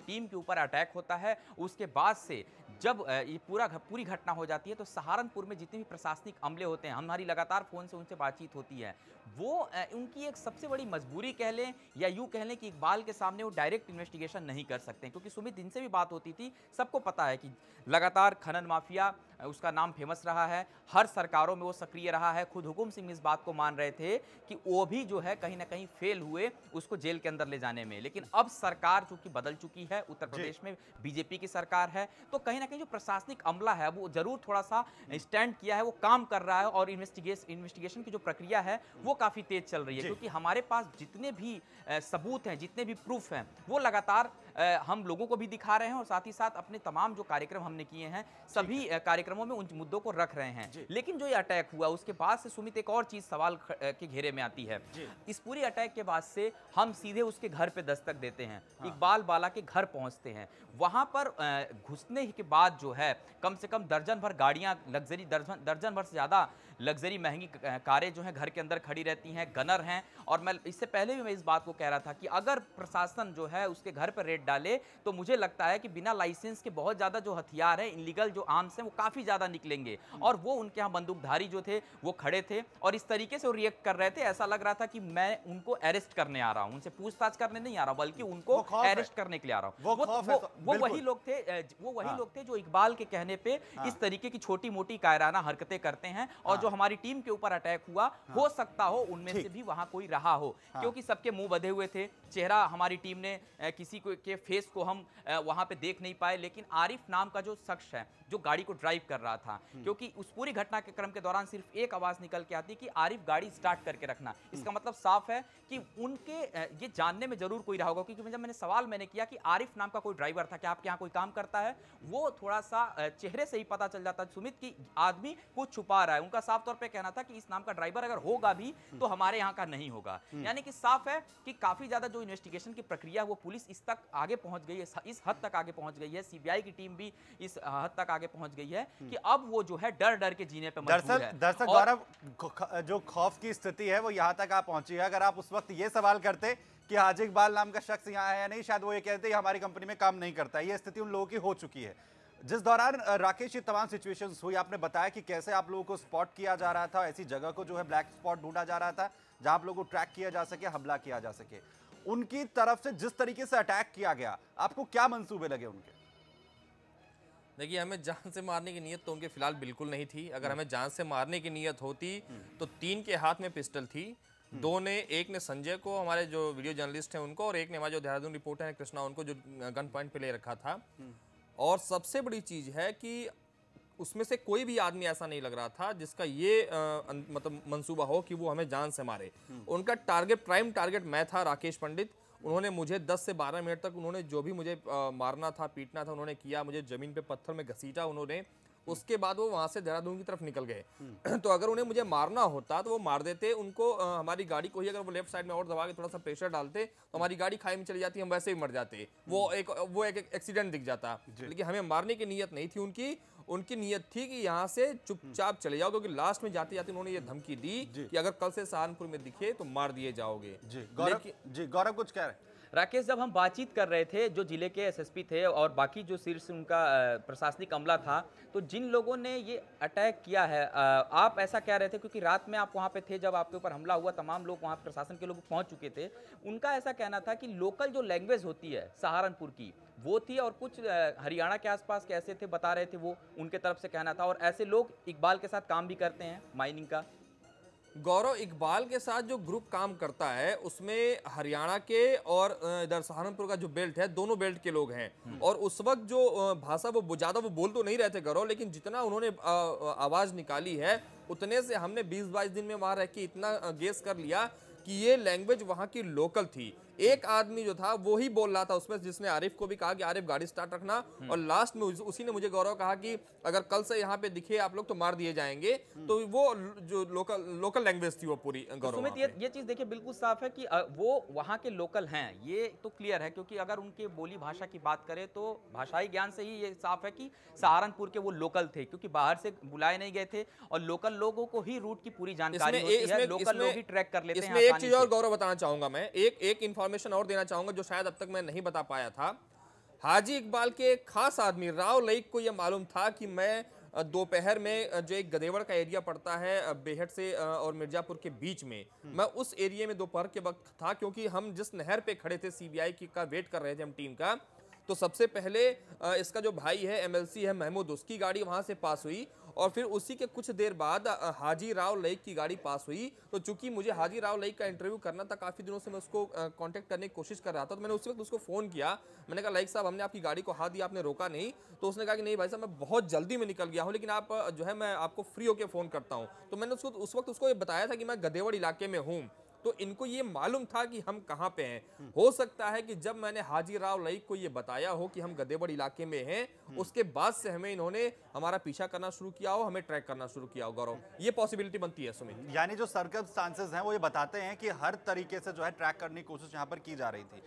टीम के ऊपर अटैक होता है। उसके बाद से जब ये पूरी घटना हो जाती है तो सहारनपुर में जितने भी प्रशासनिक अमले होते हैं, हमारी लगातार फ़ोन से उनसे बातचीत होती है, वो उनकी एक सबसे बड़ी मजबूरी कह लें या यूँ कह लें कि इकबाल के सामने वो डायरेक्ट इन्वेस्टिगेशन नहीं कर सकते, क्योंकि सुमित इनसे भी बात होती थी, सबको पता है कि लगातार खनन माफिया उसका नाम फेमस रहा है, हर सरकारों में वो सक्रिय रहा है। खुद हुकुम सिंह इस बात को मान रहे थे कि वो भी जो है कहीं ना कहीं फेल हुए उसको जेल के अंदर ले जाने में। लेकिन अब सरकार चूंकि बदल चुकी है, उत्तर प्रदेश में बीजेपी की सरकार है, तो कहीं ना कहीं जो प्रशासनिक अमला है वो जरूर थोड़ा सा स्टैंड किया है, वो काम कर रहा है और इन्वेस्टिगेशन की जो प्रक्रिया है वो काफी तेज चल रही है। क्योंकि हमारे पास जितने भी सबूत हैं, जितने भी प्रूफ हैं, वो लगातार हम लोगों को भी दिखा रहे हैं और साथ ही साथ अपने तमाम जो कार्यक्रम हमने किए हैं सभी कार्यक्रमों में उन मुद्दों को रख रहे हैं। लेकिन जो ये अटैक हुआ उसके बाद से सुमित एक और चीज सवाल के घेरे में आती है। इस पूरी अटैक के बाद से हम सीधे उसके घर पे दस्तक देते हैं, इकबाल बाला के घर पहुंचते हैं। वहां पर घुसने के बाद जो है कम से कम दर्जन भर गाड़ियां, लग्जरी दर्जन भर से ज्यादा लग्जरी महंगी कारें जो हैं घर के अंदर खड़ी रहती हैं, गनर हैं। और मैं इससे पहले भी मैं इस बात को कह रहा था कि अगर प्रशासन जो है उसके घर पर रेड डाले तो मुझे लगता है कि बिना लाइसेंस के बहुत ज़्यादा जो हथियार हैं, इलीगल जो आर्म्स हैं, वो काफ़ी ज़्यादा निकलेंगे। और वो उनके यहाँ बंदूकधारी जो थे वो खड़े थे और इस तरीके से वो रिएक्ट कर रहे थे, ऐसा लग रहा था कि मैं उनको अरेस्ट करने आ रहा हूँ, उनसे पूछताछ करने नहीं आ रहा, बल्कि उनको अरेस्ट करने के लिए आ रहा हूँ। वो वही लोग थे जो इकबाल के कहने पे इस तरीके की छोटी मोटी कायराना हरकतें करते हैं। और जो हमारी टीम के ऊपर अटैक हुआ, हो सकता हो उनमें से भी वहां कोई रहा हो, क्योंकि सबके मुंह बंधे हुए थे, चेहरा हमारी टीम ने किसी को के फेस को हम वहां पे देख नहीं पाए। लेकिन आरिफ नाम का जो शख्स है जो गाड़ी को ड्राइव कर रहा था, क्योंकि उस पूरी घटना के क्रम के दौरान सिर्फ एक आवाज निकल के आती कि आरिफ गाड़ी स्टार्ट करके रखना। इसका मतलब साफ है कि उनके ये जानने में जरूर कोई रहा होगा। क्योंकि जब मैंने किया कि आरिफ नाम का कोई ड्राइवर था, क्या आपके यहाँ कोई काम करता है, वो थोड़ा सा चेहरे से ही पता चल जाता सुमित की आदमी कुछ छुपा रहा है। उनका साफ तौर पे कहना था कि इस नाम का ड्राइवर अगर होगा भी तो हमारे यहाँ का नहीं होगा। यानी कि साफ है कि काफी ज्यादा जो इन्वेस्टिगेशन की प्रक्रिया वो पुलिस इस तक आगे पहुंच गई है, इस हद तक आगे पहुंच गई है, सीबीआई की टीम भी इस हद तक आगे पहुंच गई है कि अब वो जो है डर डर के जीने पे मजबूर है। दरअसल गौरव, जो खौफ की स्थिति है वो यहाँ तक आप पहुंची है। अगर आप उस वक्त ये सवाल करते कि हाजी इकबाल नाम का शख्स यहाँ है या नहीं, शायद वो ये कहते हमारी कंपनी में काम नहीं करता। ये स्थिति उन लोगों की हो चुकी है। जिस दौरान राकेश ये तमाम सिचुएशंस हुई, आपने बताया कि कैसे आप लोगों को स्पॉट किया जा रहा था, ऐसी जगह को जो है ब्लैक स्पॉट ढूंढा जा रहा था जहां आप लोगों को ट्रैक किया जा सके, हमला किया जा सके। उनकी तरफ से जिस तरीके से अटैक किया गया, आपको क्या मंसूबे लगे उनके? देखिए, हमें जान से मारने की नीयत तो उनके फिलहाल बिल्कुल नहीं थी। अगर हमें जान से मारने की नीयत होती तो 3 के हाथ में पिस्टल थी। एक ने संजय को, हमारे जो वीडियो जर्नलिस्ट हैं उनको, और एक ने हमारे जो देहरादून रिपोर्टर हैं कृष्णा, उनको जो गन पॉइंट पे ले रखा था। और सबसे बड़ी चीज है कि उसमें से कोई भी आदमी ऐसा नहीं लग रहा था जिसका ये मतलब मंसूबा हो कि वो हमें जान से मारे। उनका प्राइम टारगेट मैं था, राकेश पंडित। उन्होंने मुझे 10 से 12 मिनट तक उन्होंने जो भी मुझे मारना था, पीटना था, उन्होंने किया। मुझे जमीन पे पत्थर में घसीटा उन्होंने। उसके बाद वो वहां से देहरादून की तरफ निकल गए। तो अगर उन्हें मुझे मारना होता तो वो मार देते। उनको हमारी गाड़ी को ही अगर वो लेफ्ट साइड में और दबा के थोड़ा सा प्रेशर डालते तो हमारी गाड़ी खाई में चली जाती, हम वैसे ही मर जाते। वो एक एक्सीडेंट दिख जाता। लेकिन हमें मारने की नीयत नहीं थी उनकी नीयत थी कि यहाँ से चुपचाप चले जाओ, क्योंकि लास्ट में जाते जाते उन्होंने ये धमकी दी कि अगर कल से सहारनपुर में दिखे तो मार दिए जाओगे। गौरव कुछ कह रहे हैं? राकेश, जब हम बातचीत कर रहे थे, जो जिले के एसएसपी थे और बाकी जो शीर्ष उनका प्रशासनिक अमला था, तो जिन लोगों ने ये अटैक किया है, आप ऐसा कह रहे थे क्योंकि रात में आप वहाँ पे थे जब आपके ऊपर हमला हुआ, तमाम लोग वहाँ प्रशासन के लोग पहुँच चुके थे। उनका ऐसा कहना था कि लोकल जो लैंग्वेज होती है सहारनपुर की वो थी, और कुछ हरियाणा के आसपास के ऐसे थे, बता रहे थे वो, उनके तरफ से कहना था। और ऐसे लोग इकबाल के साथ काम भी करते हैं माइनिंग का। गौरव, इकबाल के साथ जो ग्रुप काम करता है उसमें हरियाणा के और इधर सहारनपुर का जो बेल्ट है, दोनों बेल्ट के लोग हैं। और उस वक्त जो भाषा वो ज़्यादा वो बोल तो नहीं रहे थे गौरव, लेकिन जितना उन्होंने आवाज़ निकाली है उतने से हमने 20-22 दिन में वहाँ रह के इतना गेस कर लिया कि ये लैंग्वेज वहाँ की लोकल थी। एक आदमी जो था वो ही बोल रहा था उसमें, जिसने आरिफ को भी कहा कि आरिफ गाड़ी स्टार्ट रखना, और लास्ट में उसी ने मुझे गौरव कहा कि अगर कल से यहाँ पे दिखे आप लोग तो मार दिए जाएंगे। तो वो जो लोकल लैंग्वेज थी वो पूरी गौरव। सुमित, ये चीज देखिए बिल्कुल साफ है कि वो वहाँ के लोकल हैं, ये तो क्लियर है। क्योंकि अगर उनके बोली भाषा की बात करें तो भाषाई ज्ञान से ही ये साफ है कि सहारनपुर के वो लोकल थे, क्योंकि बाहर से बुलाए नहीं गए थे और लोकल लोगों को ही रूट की पूरी जानकारी होती है, लोकल लोग ही ट्रैक कर लेते हैं। इसमें एक चीज और गौरव बताना चाहूंगा मैं, एक इन्फॉर्मेशन और देना चाहूंगा जो शायद अब तक मैं नहीं बता पाया था। हाजी इकबाल के एक खास आदमी राव लईक को यह मालूम था कि मैं दोपहर में जो एक गदेवड़ का एरिया पड़ता है बेहट से और मिर्जापुर के बीच में, मैं उस एरिया में दोपहर के वक्त था, क्योंकि हम जिस नहर पे खड़े थे सीबीआई का वेट कर रहे थे हम टीम का, तो सबसे पहले इसका जो भाई है MLC है महमूद, उसकी गाड़ी वहां से पास हुई और फिर उसी के कुछ देर बाद हाजी राव लईक की गाड़ी पास हुई। तो चूंकि मुझे हाजी राव लईक का इंटरव्यू करना था, काफ़ी दिनों से मैं उसको कांटेक्ट करने की कोशिश कर रहा था, तो मैंने उस वक्त उसको फ़ोन किया। मैंने कहा लईक साहब, हमने आपकी गाड़ी को हाथ दिया, आपने रोका नहीं। तो उसने कहा कि नहीं भाई साहब, मैं बहुत जल्दी में निकल गया हूँ, लेकिन आप जो है मैं आपको फ्री होकर फ़ोन करता हूँ। तो मैंने उसको उस वक्त उसको ये बताया था कि मैं गदेवड़ इलाके में हूँ। तो इनको ये मालूम था कि हम कहाँ पे हैं। हो सकता है कि जब मैंने हाजी राव लईक को ये बताया हो कि हम गदेवड़ इलाके में हैं, उसके बाद से हमें इन्होंने हमारा पीछा करना शुरू किया हो, हमें ट्रैक करना शुरू किया हो। गौरव, ये पॉसिबिलिटी बनती है सुमित। यानी जो सर्कमस्टांसेस हैं वो ये बताते हैं कि हर तरीके से जो है ट्रैक करने की कोशिश यहाँ पर की जा रही थी।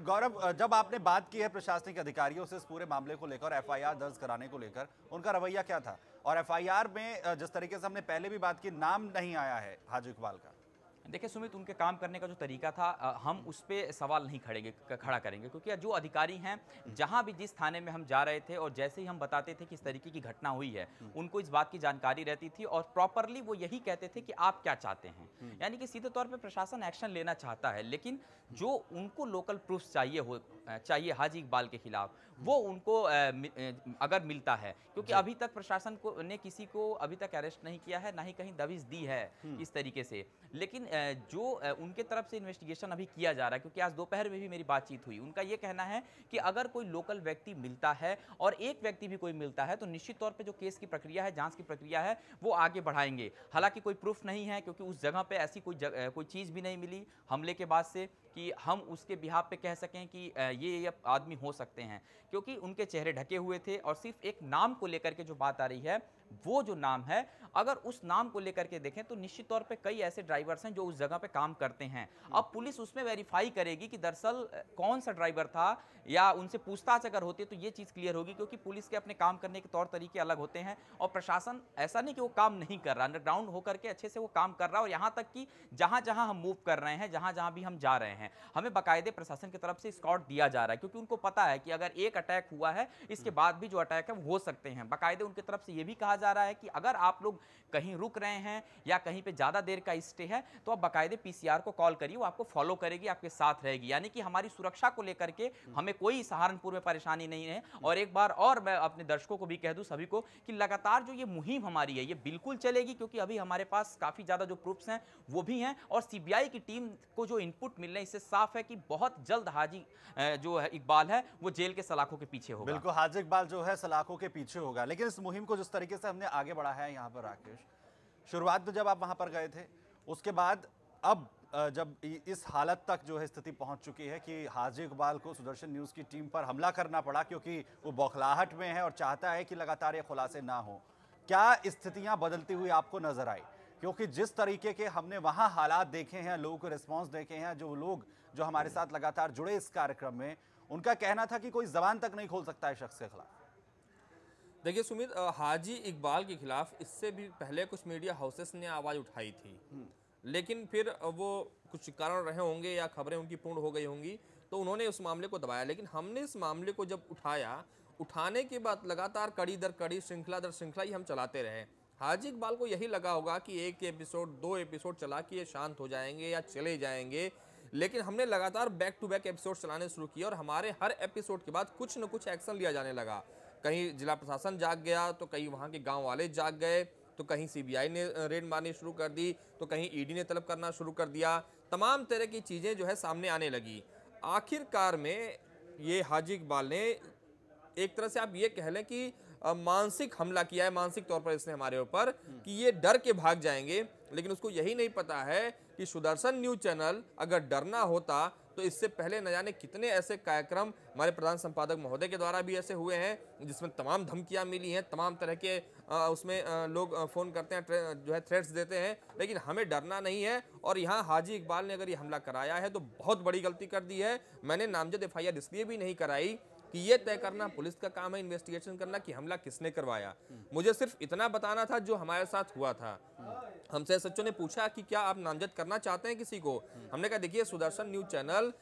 गौरव, जब आपने बात की है प्रशासनिक अधिकारियों से इस पूरे मामले को लेकर, FIR दर्ज कराने को लेकर, उनका रवैया क्या था? और FIR में जिस तरीके से हमने पहले भी बात की, नाम नहीं आया है हाजी इकबाल का। देखिए सुमित, उनके काम करने का जो तरीका था, हम उस पर सवाल नहीं खड़ा करेंगे, क्योंकि जो अधिकारी हैं, जहां भी जिस थाने में हम जा रहे थे और जैसे ही हम बताते थे कि इस तरीके की घटना हुई है, उनको इस बात की जानकारी रहती थी और प्रॉपरली वो यही कहते थे कि आप क्या चाहते हैं। यानी कि सीधे तौर पे प्रशासन एक्शन लेना चाहता है, लेकिन जो उनको लोकल प्रूफ चाहिए हाजी इकबाल के खिलाफ, वो उनको अगर मिलता है, क्योंकि अभी तक प्रशासन ने किसी को अभी तक अरेस्ट नहीं किया है, ना ही कहीं दबिश दी है इस तरीके से। लेकिन जो उनके तरफ से इन्वेस्टिगेशन अभी किया जा रहा है, क्योंकि आज दोपहर में भी मेरी बातचीत हुई, उनका ये कहना है कि अगर कोई लोकल व्यक्ति मिलता है और एक व्यक्ति भी कोई मिलता है, तो निश्चित तौर पे जो केस की प्रक्रिया है, जांच की प्रक्रिया है, वो आगे बढ़ाएंगे। हालांकि कोई प्रूफ नहीं है, क्योंकि उस जगह पे ऐसी कोई चीज़ भी नहीं मिली हमले के बाद से कि हम उसके बिहाफ पे कह सकें कि ये आदमी हो सकते हैं, क्योंकि उनके चेहरे ढके हुए थे और सिर्फ एक नाम को लेकर के जो बात आ रही है, वो जो नाम है, अगर उस नाम को लेकर के देखें तो निश्चित तौर पे कई ऐसे ड्राइवर्स हैं जो उस जगह पे काम करते हैं। अब पुलिस उसमें वेरीफाई करेगी कि दरअसल कौन सा ड्राइवर था, या उनसे पूछताछ अगर होती है तो ये चीज़ क्लियर होगी, क्योंकि पुलिस के अपने काम करने के तौर तरीके अलग होते हैं और प्रशासन ऐसा नहीं कि वो काम नहीं कर रहा, अंडरग्राउंड होकर के अच्छे से वो काम कर रहा है। और यहाँ तक कि जहाँ जहाँ हम मूव कर रहे हैं, जहाँ जहाँ भी हम जा रहे हैं, हमें बाकायदे प्रशासन की तरफ से स्कॉट दिया जा रहा है, क्योंकि उनको पता है कि अगर एक अटैक हुआ है, इसके बाद भी जो अटैक है वो हो सकते हैं। बाकायदे उनकी तरफ से ये भी कहा जा रहा है कि अगर आप लोग कहीं रुक रहे हैं या कहीं पे ज़्यादा देर का स्टे है, तो आप बाकायदे PCR को कॉल करिए, वो आपको फॉलो करेगी, आपके साथ रहेगी। यानी कि हमारी सुरक्षा को लेकर के हमें कोई सहारनपुर में परेशानी नहीं है। और एक बार और मैं अपने दर्शकों को भी कह दूं, सभी को, कि लगातार जो ये मुहिम हमारी है, ये बिल्कुल चलेगी, क्योंकि अभी हमारे पास काफ़ी ज़्यादा जो प्रूफ्स हैं वो भी हैं, और CBI की टीम को जो इनपुट मिल रहे हैं, इससे साफ है कि बहुत जल्द हाजी जो है इकबाल है, वो जेल के सलाखों के पीछे होगा। बिल्कुल, हाजी इकबाल जो है सलाखों के पीछे होगा। लेकिन इस मुहिम को जिस तरीके से हमने आगे बढ़ा है यहाँ पर राकेश, शुरुआत में जब आप वहां पर गए थे, उसके बाद अब जब इस हालत तक जो है स्थिति पहुंच चुकी है कि हाजी इकबाल को सुदर्शन न्यूज़ की टीम पर हमला करना पड़ा, क्योंकि वो बौखलाहट में है और चाहता है कि लगातार ये खुलासे ना हो, क्या स्थितियां बदलती हुई आपको नजर आई? क्योंकि जिस तरीके के हमने वहां हालात देखे हैं, लोगों के रिस्पॉन्स देखे हैं, जो लोग जो हमारे साथ लगातार जुड़े इस कार्यक्रम में, उनका कहना था कि कोई जबान तक नहीं खोल सकता है शख्स के खिलाफ। देखिए सुमित, हाजी इकबाल के खिलाफ इससे भी पहले कुछ मीडिया हाउसेस ने आवाज़ उठाई थी, लेकिन फिर वो कुछ कारण रहे होंगे या खबरें उनकी पूर्ण हो गई होंगी, तो उन्होंने उस मामले को दबाया। लेकिन हमने इस मामले को जब उठाने के बाद लगातार कड़ी दर कड़ी, श्रृंखला दर श्रृंखला ही हम चलाते रहे। हाजी इकबाल को यही लगा होगा कि एक एपिसोड, 2 एपिसोड चला के ये शांत हो जाएंगे या चले जाएंगे, लेकिन हमने लगातार बैक टू बैक एपिसोड चलाने शुरू किया और हमारे हर एपिसोड के बाद कुछ न कुछ एक्शन लिया जाने लगा। कहीं जिला प्रशासन जाग गया, तो कहीं वहाँ के गांव वाले जाग गए, तो कहीं CBI ने रेड मारनी शुरू कर दी, तो कहीं ED ने तलब करना शुरू कर दिया। तमाम तरह की चीज़ें जो है सामने आने लगी। आखिरकार में ये हाजी इकबाल ने एक तरह से आप ये कह लें कि मानसिक हमला किया है, मानसिक तौर पर इसने हमारे ऊपर, कि ये डर के भाग जाएंगे। लेकिन उसको यही नहीं पता है कि सुदर्शन न्यूज़ चैनल अगर डरना होता तो इससे पहले न जाने कितने ऐसे कार्यक्रम हमारे प्रधान संपादक महोदय के द्वारा भी ऐसे हुए हैं, जिसमें तमाम धमकियां मिली हैं, तमाम तरह के उसमें लोग फ़ोन करते हैं, जो है थ्रेट्स देते हैं। लेकिन हमें डरना नहीं है। और यहाँ हाजी इकबाल ने अगर ये हमला कराया है तो बहुत बड़ी गलती कर दी है। मैंने नामजद FIR इसलिए भी नहीं कराई कि ये तय करना पुलिस का काम है, इन्वेस्टिगेशन करना कि हमला किसने करवाया। मुझे सिर्फ इतना बताना था जो हमारे साथ हुआ था। हमसे SHO ने पूछा कि क्या आप नामजद करना चाहते हैं किसी को? हमने कहा देखिए, सुदर्शन न्यूज़ चैनल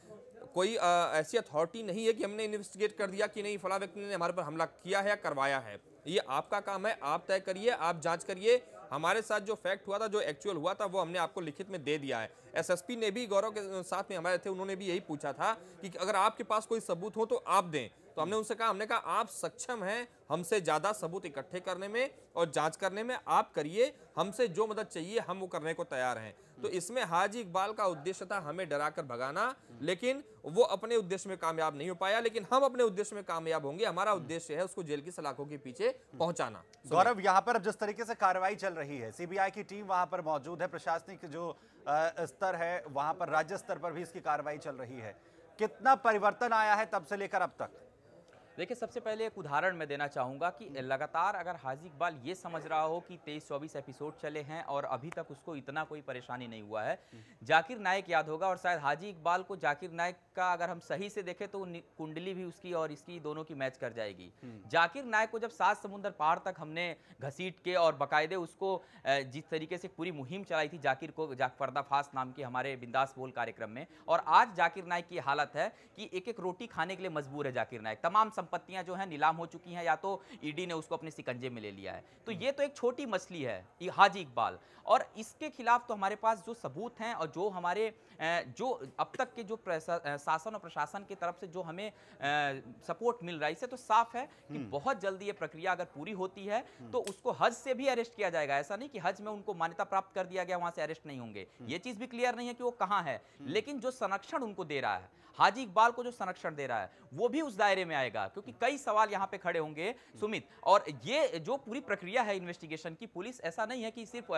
कोई ऐसी अथॉरिटी नहीं है कि हमने इन्वेस्टिगेट कर दिया कि नहीं फला व्यक्ति ने हमारे पर हमला किया है या करवाया है। ये आपका काम है, आप तय करिए, आप जांच करिए। हमारे साथ जो फैक्ट हुआ था, जो एक्चुअल हुआ था, वो हमने आपको लिखित में दे दिया है। SSP ने भी गौरव के साथ में हमारे थे, उन्होंने भी यही पूछा था कि अगर आपके पास कोई सबूत हो तो आप दें। तो हमने उनसे कहा, हमने कहा आप सक्षम हैं हमसे ज़्यादा सबूत इकट्ठे करने में और जांच करने में, आप करिए, हमसे जो मदद चाहिए हम वो करने को तैयार हैं। तो इसमें हाजी इकबाल का उद्देश्य था हमें डराकर भगाना, लेकिन वो अपने उद्देश्य में कामयाब नहीं हो पाया, लेकिन हम अपने उद्देश्य में कामयाब होंगे। हमारा उद्देश्य है उसको जेल की सलाखों के पीछे पहुंचाना। गौरव, यहाँ पर अब जिस तरीके से कार्रवाई चल रही है, सीबीआई की टीम वहां पर मौजूद है, प्रशासनिक जो स्तर है वहां पर राज्य स्तर पर भी इसकी कार्रवाई चल रही है, कितना परिवर्तन आया है तब से लेकर अब तक? देखिए, सबसे पहले एक उदाहरण मैं देना चाहूँगा कि लगातार अगर हाजी इकबाल ये समझ रहा हो कि 23-24 एपिसोड चले हैं और अभी तक उसको इतना कोई परेशानी नहीं हुआ है। जाकिर नाइक याद होगा, और शायद हाजी इकबाल को जाकिर नाइक का अगर हम सही से देखें तो कुंडली भी उसकी और इसकी दोनों की मैच कर जाएगी। जाकिर नाइक को जब 7 समुंदर पार तक हमने घसीट के और बाकायदे उसको जिस तरीके से पूरी मुहिम चलाई थी जाकिर को पर्दाफाश नाम के हमारे बिंदास बोल कार्यक्रम में, और आज जाकिर नाइक की हालत है कि एक एक रोटी खाने के लिए मजबूर है जाकिर नाइक। तमाम संपत्तियां जो हैं नीलाम हो चुकी हैं, या तो ईडी ने उसको अपने सिकंजे में ले लिया है। तो ये तो एक छोटी मछली है ये हाजी इकबाल, और इसके खिलाफ तो हमारे पास जो सबूत हैं और जो हमारे जो अब तक के जो शासन और प्रशासन की तरफ से जो हमें सपोर्ट मिल रहा है, इससे तो साफ है कि बहुत जल्दी ये प्रक्रिया अगर पूरी होती है तो उसको हज से भी अरेस्ट किया जाएगा। ऐसा नहीं कि हज में उनको मान्यता प्राप्त कर दिया गया वहां से अरेस्ट नहीं होंगे, ये चीज भी क्लियर नहीं है कि वो कहां है, लेकिन जो संरक्षण उनको दे रहा है, हाजी इकबाल को जो संरक्षण दे रहा है, वो भी उस दायरे में आएगा, क्योंकि कई सवाल यहां पे खड़े होंगे सुमित। और ये जो पूरी प्रक्रिया है इन्वेस्टिगेशन की, पुलिस ऐसा नहीं है कि सिर्फ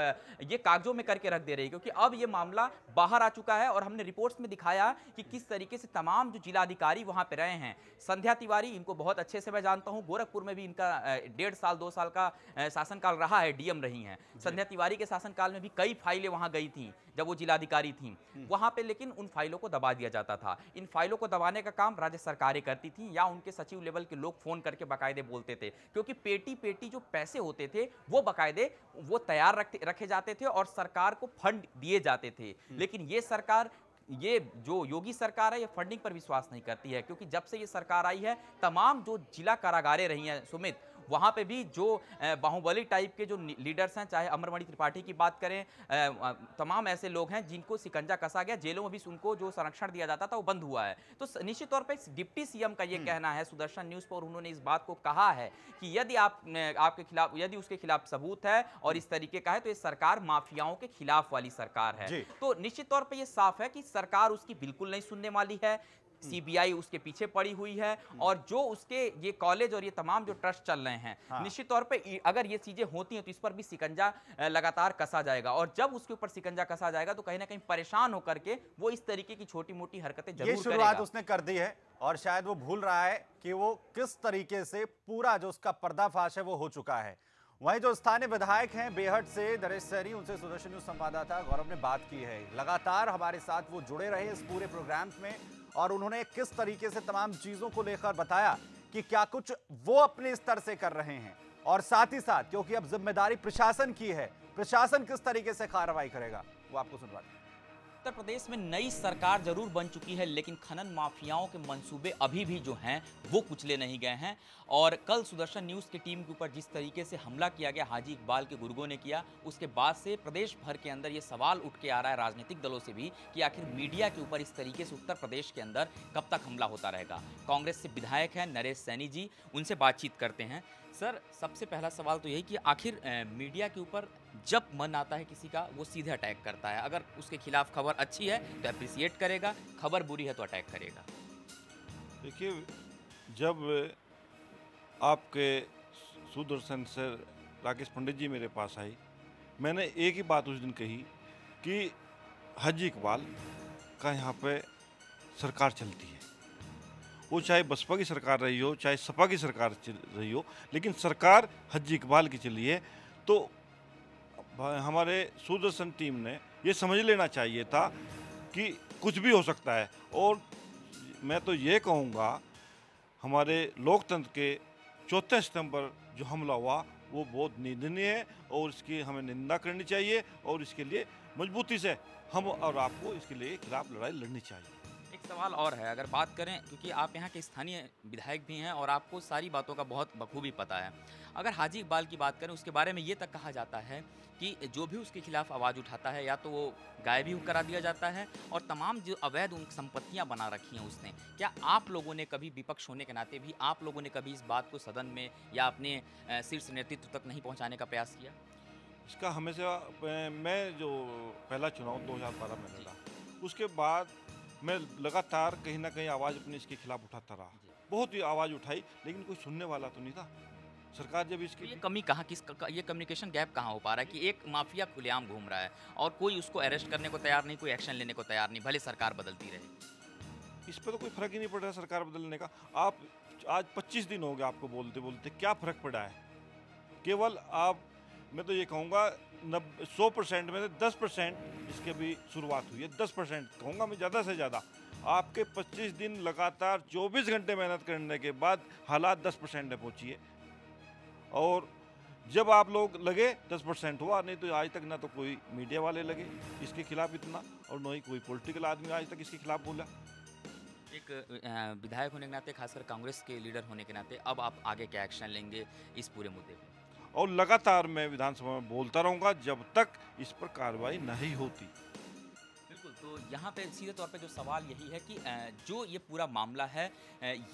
ये कागजों में करके रख दे रही है, क्योंकि अब ये मामला बाहर आ चुका है और हमने रिपोर्ट्स में दिखाया कि किस तरीके से तमाम जो जिलाधिकारी वहां पे रहे हैं। संध्या तिवारी, इनको बहुत अच्छे से मैं जानता हूं, गोरखपुर में भी इनका 1.5 साल 2 साल का शासनकाल रहा है, डीएम रही हैं। संध्या तिवारी के शासनकाल में भी कई फाइलें वहां गई थी जब वो जिलाधिकारी थी वहां पे, लेकिन उन फाइलों को दबा दिया जाता था। इन फाइलों को दबाने का काम राज्य सरकारें करती थी, या उनके सचिव लेवल के लोग फोन करके बाकायदे बोलते थे, क्योंकि पेटी पेटी जो पैसे होते थे वो बाकायदे वो तैयार रखे जाते थे और सरकार को फंड दिए जाते थे। लेकिन ये सरकार, ये जो योगी सरकार है, ये फंडिंग पर विश्वास नहीं करती है, क्योंकि जब से ये सरकार आई है तमाम जो जिला कारागारें रही हैं सुमित, वहाँ पे भी जो बाहुबली टाइप के जो लीडर्स हैं, चाहे अमरमणि त्रिपाठी की बात करें, तमाम ऐसे लोग हैं जिनको सिकंजा कसा गया, जेलों में भी उनको जो संरक्षण दिया जाता था वो बंद हुआ है। तो निश्चित तौर पे डिप्टी सीएम का ये कहना है सुदर्शन न्यूज़ पर, उन्होंने इस बात को कहा है कि यदि आपके खिलाफ, यदि उसके खिलाफ सबूत है और इस तरीके का है, तो ये सरकार माफियाओं के खिलाफ वाली सरकार है। तो निश्चित तौर पर यह साफ है कि सरकार उसकी बिल्कुल नहीं सुनने वाली है, सीबीआई उसके पीछे पड़ी हुई है, और जो उसके ये कॉलेज और ये तमाम जो ट्रस्ट चल रहे हैं, निश्चित तौर पे अगर ये चीजें होती हैं तो इस पर भी सिकंजा लगातार कसा जाएगा, और जब उसके ऊपर सिकंजा कसा जाएगा तो कहीं ना कहीं परेशान होकर के वो इस तरीके की छोटी मोटी हरकतें जरूर करेगा। ये शुरुआत उसने कर दी है और शायद वो भूल रहा है कि वो किस तरीके से पूरा जो उसका पर्दाफाश है वो हो चुका है। वहीं जो स्थानीय विधायक हैं बेहट से नरेश सैनी, उनसे सुदर्शन न्यूज़ संवाददाता गौरव ने बात की है। लगातार हमारे साथ वो जुड़े रहे इस पूरे प्रोग्राम में, और उन्होंने किस तरीके से तमाम चीजों को लेकर बताया कि क्या कुछ वो अपने स्तर से कर रहे हैं, और साथ ही साथ क्योंकि अब जिम्मेदारी प्रशासन की है, प्रशासन किस तरीके से कार्रवाई करेगा वो आपको सुनवा दें। उत्तर प्रदेश में नई सरकार जरूर बन चुकी है, लेकिन खनन माफियाओं के मंसूबे अभी भी जो हैं वो कुचले नहीं गए हैं। और कल सुदर्शन न्यूज़ की टीम के ऊपर जिस तरीके से हमला किया गया हाजी इकबाल के गुर्गों ने किया, उसके बाद से प्रदेश भर के अंदर ये सवाल उठ के आ रहा है राजनीतिक दलों से भी कि आखिर मीडिया के ऊपर इस तरीके से उत्तर प्रदेश के अंदर कब तक हमला होता रहेगा। कांग्रेस से विधायक हैं नरेश सैनी जी, उनसे बातचीत करते हैं। सर, सबसे पहला सवाल तो यही कि आखिर मीडिया के ऊपर जब मन आता है किसी का वो सीधे अटैक करता है, अगर उसके खिलाफ खबर अच्छी है तो अप्रिसिएट करेगा, खबर बुरी है तो अटैक करेगा। देखिए, जब आपके सुदर्शन सर राकेश पंडित जी मेरे पास आई, मैंने एक ही बात उस दिन कही कि हाजी इकबाल का यहाँ पे सरकार चलती है, वो चाहे बसपा की सरकार रही हो चाहे सपा की सरकार रही हो, लेकिन सरकार हाजी इकबाल की चली है। तो हमारे सुदर्शन टीम ने ये समझ लेना चाहिए था कि कुछ भी हो सकता है। और मैं तो ये कहूँगा, हमारे लोकतंत्र के चौथे स्तंभ पर जो हमला हुआ वो बहुत निंदनीय है और इसकी हमें निंदा करनी चाहिए, और इसके लिए मजबूती से हम और आपको इसके लिए खिलाफ लड़ाई लड़नी चाहिए। एक सवाल और है, अगर बात करें, क्योंकि आप यहाँ के स्थानीय विधायक भी हैं और आपको सारी बातों का बहुत बखूबी पता है। अगर हाजी इकबाल की बात करें, उसके बारे में ये तक कहा जाता है कि जो भी उसके खिलाफ आवाज़ उठाता है या तो वो गायब ही करा दिया जाता है, और तमाम जो अवैध उन संपत्तियाँ बना रखी हैं उसने। क्या आप लोगों ने कभी, विपक्ष होने के नाते भी, आप लोगों ने कभी इस बात को सदन में या अपने शीर्ष नेतृत्व तक नहीं पहुँचाने का प्रयास किया? इसका हमेशा मैं जो पहला चुनाव 2012 में लड़ा, उसके बाद मैं लगातार कहीं ना कहीं आवाज़ अपने इसके खिलाफ उठाता रहा। बहुत ही आवाज़ उठाई, लेकिन कोई सुनने वाला तो नहीं था। सरकार जब इसकी ये कमी कहाँ, ये कम्युनिकेशन गैप कहाँ हो पा रहा है कि एक माफिया खुलेआम घूम रहा है और कोई उसको अरेस्ट करने को तैयार नहीं, कोई एक्शन लेने को तैयार नहीं, भले सरकार बदलती रहे। इस पर तो कोई फर्क ही नहीं पड़ रहा सरकार बदलने का। आप आज 25 दिन हो गए आपको बोलते बोलते, क्या फ़र्क पड़ा है? केवल आप, मैं तो ये कहूँगा 100% में से 10% इसके भी शुरुआत हुई है। 10% कहूँगा मैं, ज़्यादा से ज़्यादा। आपके 25 दिन लगातार 24 घंटे मेहनत करने के बाद हालात 10% में पहुँची है। और जब आप लोग लगे 10% हुआ, नहीं तो आज तक ना तो कोई मीडिया वाले लगे इसके खिलाफ इतना, और न ही कोई पॉलिटिकल आदमी आज तक इसके खिलाफ बोला। एक विधायक होने के नाते, खासकर कांग्रेस के लीडर होने के नाते, अब आप आगे क्या एक्शन लेंगे इस पूरे मुद्दे पर? और लगातार मैं विधानसभा में बोलता रहूँगा जब तक इस पर कार्रवाई नहीं होती। बिल्कुल, तो यहाँ पे सीधे तौर पे जो सवाल यही है कि जो ये पूरा मामला है,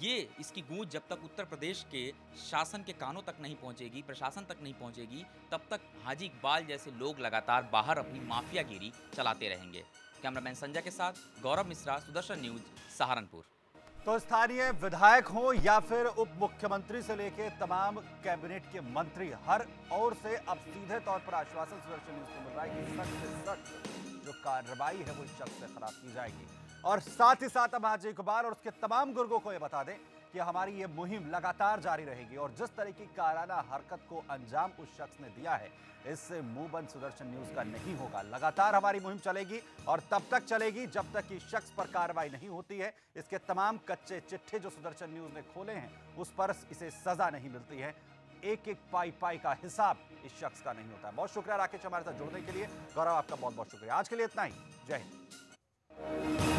ये इसकी गूंज जब तक उत्तर प्रदेश के शासन के कानों तक नहीं पहुँचेगी, प्रशासन तक नहीं पहुँचेगी, तब तक हाजी इकबाल जैसे लोग लगातार बाहर अपनी माफियागिरी चलाते रहेंगे। कैमरामैन संजय के साथ गौरव मिश्रा, सुदर्शन न्यूज, सहारनपुर। तो स्थानीय विधायक हो या फिर उप मुख्यमंत्री से लेके तमाम कैबिनेट के मंत्री, हर ओर से अब सीधे तौर पर आश्वासन सुदर्शन न्यूज को मिल रहा है कि सख्त से सख्त जो कार्रवाई है वो इस शख्स से खिलाफ की जाएगी। और साथ ही साथ अब हाजी इकबाल और उसके तमाम गुर्गों को ये बता दें कि हमारी ये मुहिम लगातार जारी रहेगी, और जिस तरह की काराना हरकत को अंजाम उस शख्स ने दिया है, इससे मुंह बंद सुदर्शन न्यूज का नहीं होगा। लगातार हमारी मुहिम चलेगी और तब तक चलेगी जब तक इस शख्स पर कार्रवाई नहीं होती है। इसके तमाम कच्चे चिट्ठे जो सुदर्शन न्यूज ने खोले हैं, उस पर इसे सजा नहीं मिलती है। एक एक पाई का हिसाब इस शख्स का नहीं होता है। बहुत शुक्रिया राकेश हमारे साथ जुड़ने के लिए। गौरव, आपका बहुत बहुत शुक्रिया। आज के लिए इतना ही। जय हिंद।